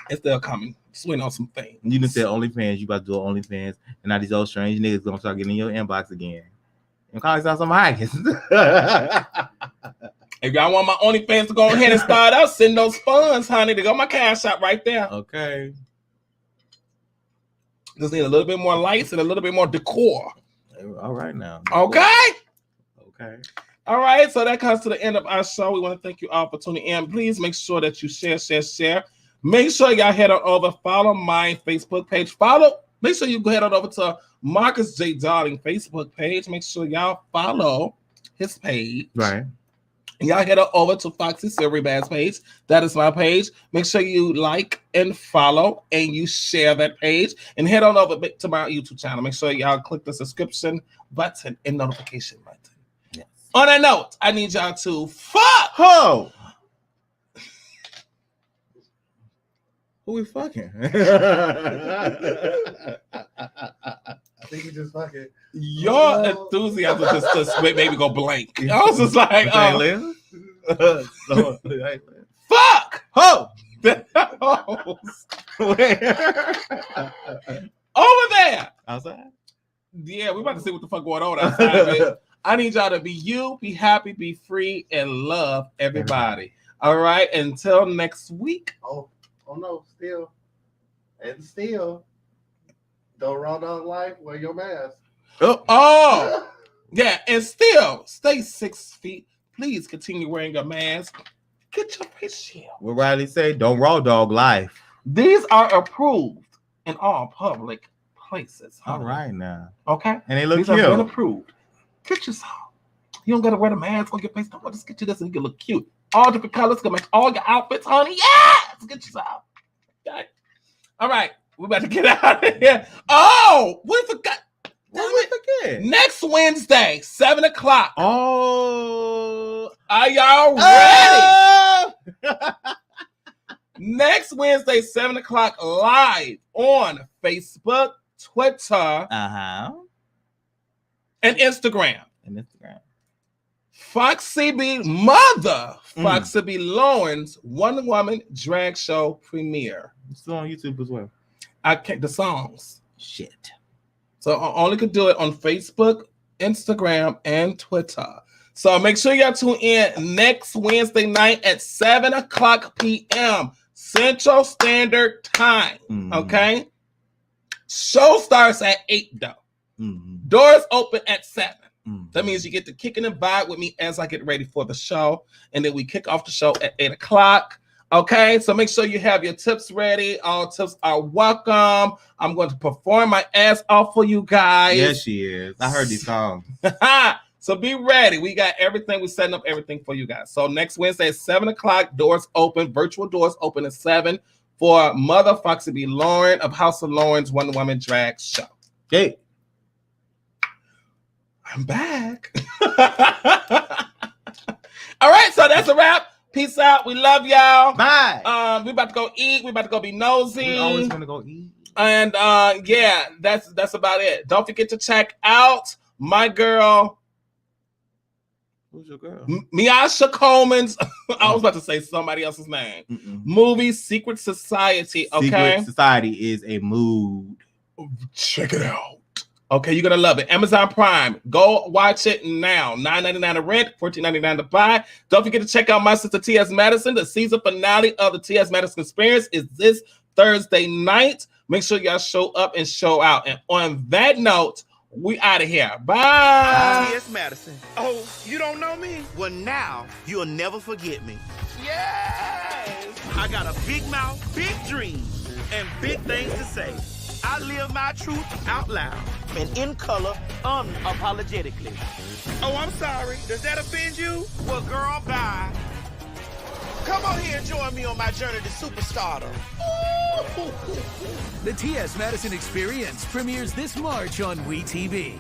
It's still coming. Just waiting on some things. You done said OnlyFans, you about to do OnlyFans, and now these old strange niggas gonna start getting in your inbox again. And calling out some hackers. If y'all want my OnlyFans to go ahead and start out, send those funds, honey. They got my cash out right there. Okay. Just need a little bit more lights and a little bit more decor. All right now. Okay. Okay. All right. So that comes to the end of our show. We want to thank you all for tuning in. Please make sure that you share. Make sure y'all head on over. Follow my Facebook page. Make sure you go head on over to MarcusJDahling Facebook page. Make sure y'all follow his page. Right. And y'all head over to FoxxieDiva page. That is my page. Make sure you like and follow and you share that page. And head on over to my YouTube channel. Make sure y'all click the subscription button and notification button. Yes. On that note, I need y'all to fuck. Ho! Who we fucking? I think you just fucking. Your enthusiasm just made me go blank. I was just like, fuck! Ho! Over there! Outside? Yeah, we about to see what the fuck going on outside. I need y'all to be you, be happy, be free, and love everybody. All right, until next week. Oh no, still. Don't run on life, wear your mask. Oh, yeah, and still stay 6 feet. Please continue wearing your mask. Get your face shield. What Riley say? Don't raw dog life. These are approved in all public places. All right now. Okay. And they look These cute. are been approved. Get you some. You don't gotta wear the mask on your face. Don't just get you this and you can look cute. All different colors can make all your outfits, honey. Yes! Get you some. Okay. All right. We're about to get out of here. Oh, we forgot. What did we forget? Next Wednesday, 7 o'clock. Oh. Are y'all ready? Next Wednesday, 7 o'clock, live on Facebook, Twitter, and Instagram. Foxxie B. Foxxie B. Lauren's One Woman Drag Show premiere. It's still on YouTube as well. I can't, the songs. Shit. So I only could do it on Facebook, Instagram, and Twitter. So make sure y'all tune in next Wednesday night at 7 o'clock p.m. Central Standard Time. Okay? Show starts at 8 though. Doors open at 7. That means you get to kick in and vibe with me as I get ready for the show. And then we kick off the show at 8 o'clock. Okay, so make sure you have your tips ready. All tips are welcome. I'm going to perform my ass off for you guys. Yes, she is. I heard these songs. So be ready. We got everything. We're setting up everything for you guys. So next Wednesday at 7 o'clock, doors open. Virtual doors open at 7 for Mother Foxxie B. Lauren of House of Lauren's Wonder Woman Drag Show. Hey. I'm back. All right, so that's a wrap. Peace out. We love y'all. Bye. We about to go eat. We about to go be nosy. We always want to go eat. And yeah, that's about it. Don't forget to check out my girl. Who's your girl? Miasha Coleman's. I was about to say somebody else's name. Movie Secret Society. Okay. Secret Society is a mood. Check it out. Okay, you're gonna love it. Amazon Prime. Go watch it now. $9.99 to rent, $14.99 to buy. Don't forget to check out my sister T.S. Madison. The season finale of the T.S. Madison Experience is this Thursday night. Make sure y'all show up and show out. And on that note, we out of here. Bye. T.S. Madison. Oh, you don't know me? Well, now you'll never forget me. Yes! I got a big mouth, big dreams, and big things to say. I live my truth out loud and in color unapologetically. Oh, I'm sorry. Does that offend you? Well, girl, bye. Come on here and join me on my journey to superstardom. The T.S. Madison Experience premieres this March on WeTV.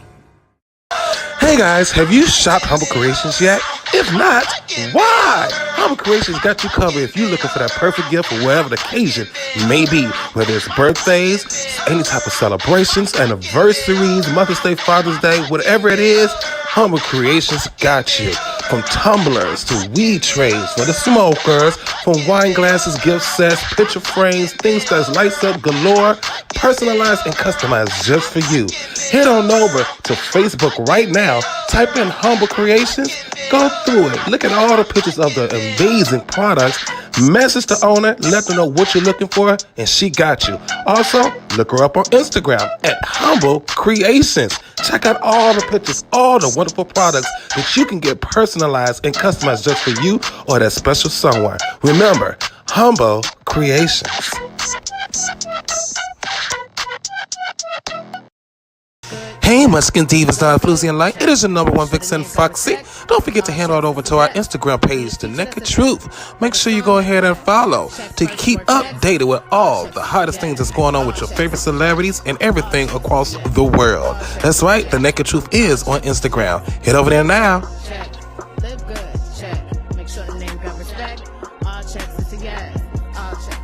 Hey guys, have you shopped Humble Creations yet? If not, why? Humble Creations got you covered if you're looking for that perfect gift for whatever the occasion may be. Whether it's birthdays, any type of celebrations, anniversaries, Mother's Day, Father's Day, whatever it is, Humble Creations got you. From tumblers to weed trays for the smokers, from wine glasses, gift sets, picture frames, things that's lights up galore, personalized and customized just for you. Head on over to Facebook right now, type in Humble Creations, go through it, look at all the pictures of the amazing products, message the owner, let them know what you're looking for, and she got you. Also, look her up on Instagram at Humble Creations. Check out all the pictures, all the wonderful products that you can get personalized and customized just for you or that special someone. Remember, Humble Creations. Hey, Mexican divas, FLUZ and like, it is your number one Vixen, Foxxie. Don't forget to hand it over to our Instagram page, The Naked Truth. Make sure you go ahead and follow to keep updated with all the hottest things that's going on with your favorite celebrities and everything across the world. That's right, The Naked Truth is on Instagram. Head over there now. Check. Live good. Check. Make sure the name got respect. All checks is a yes. All checks.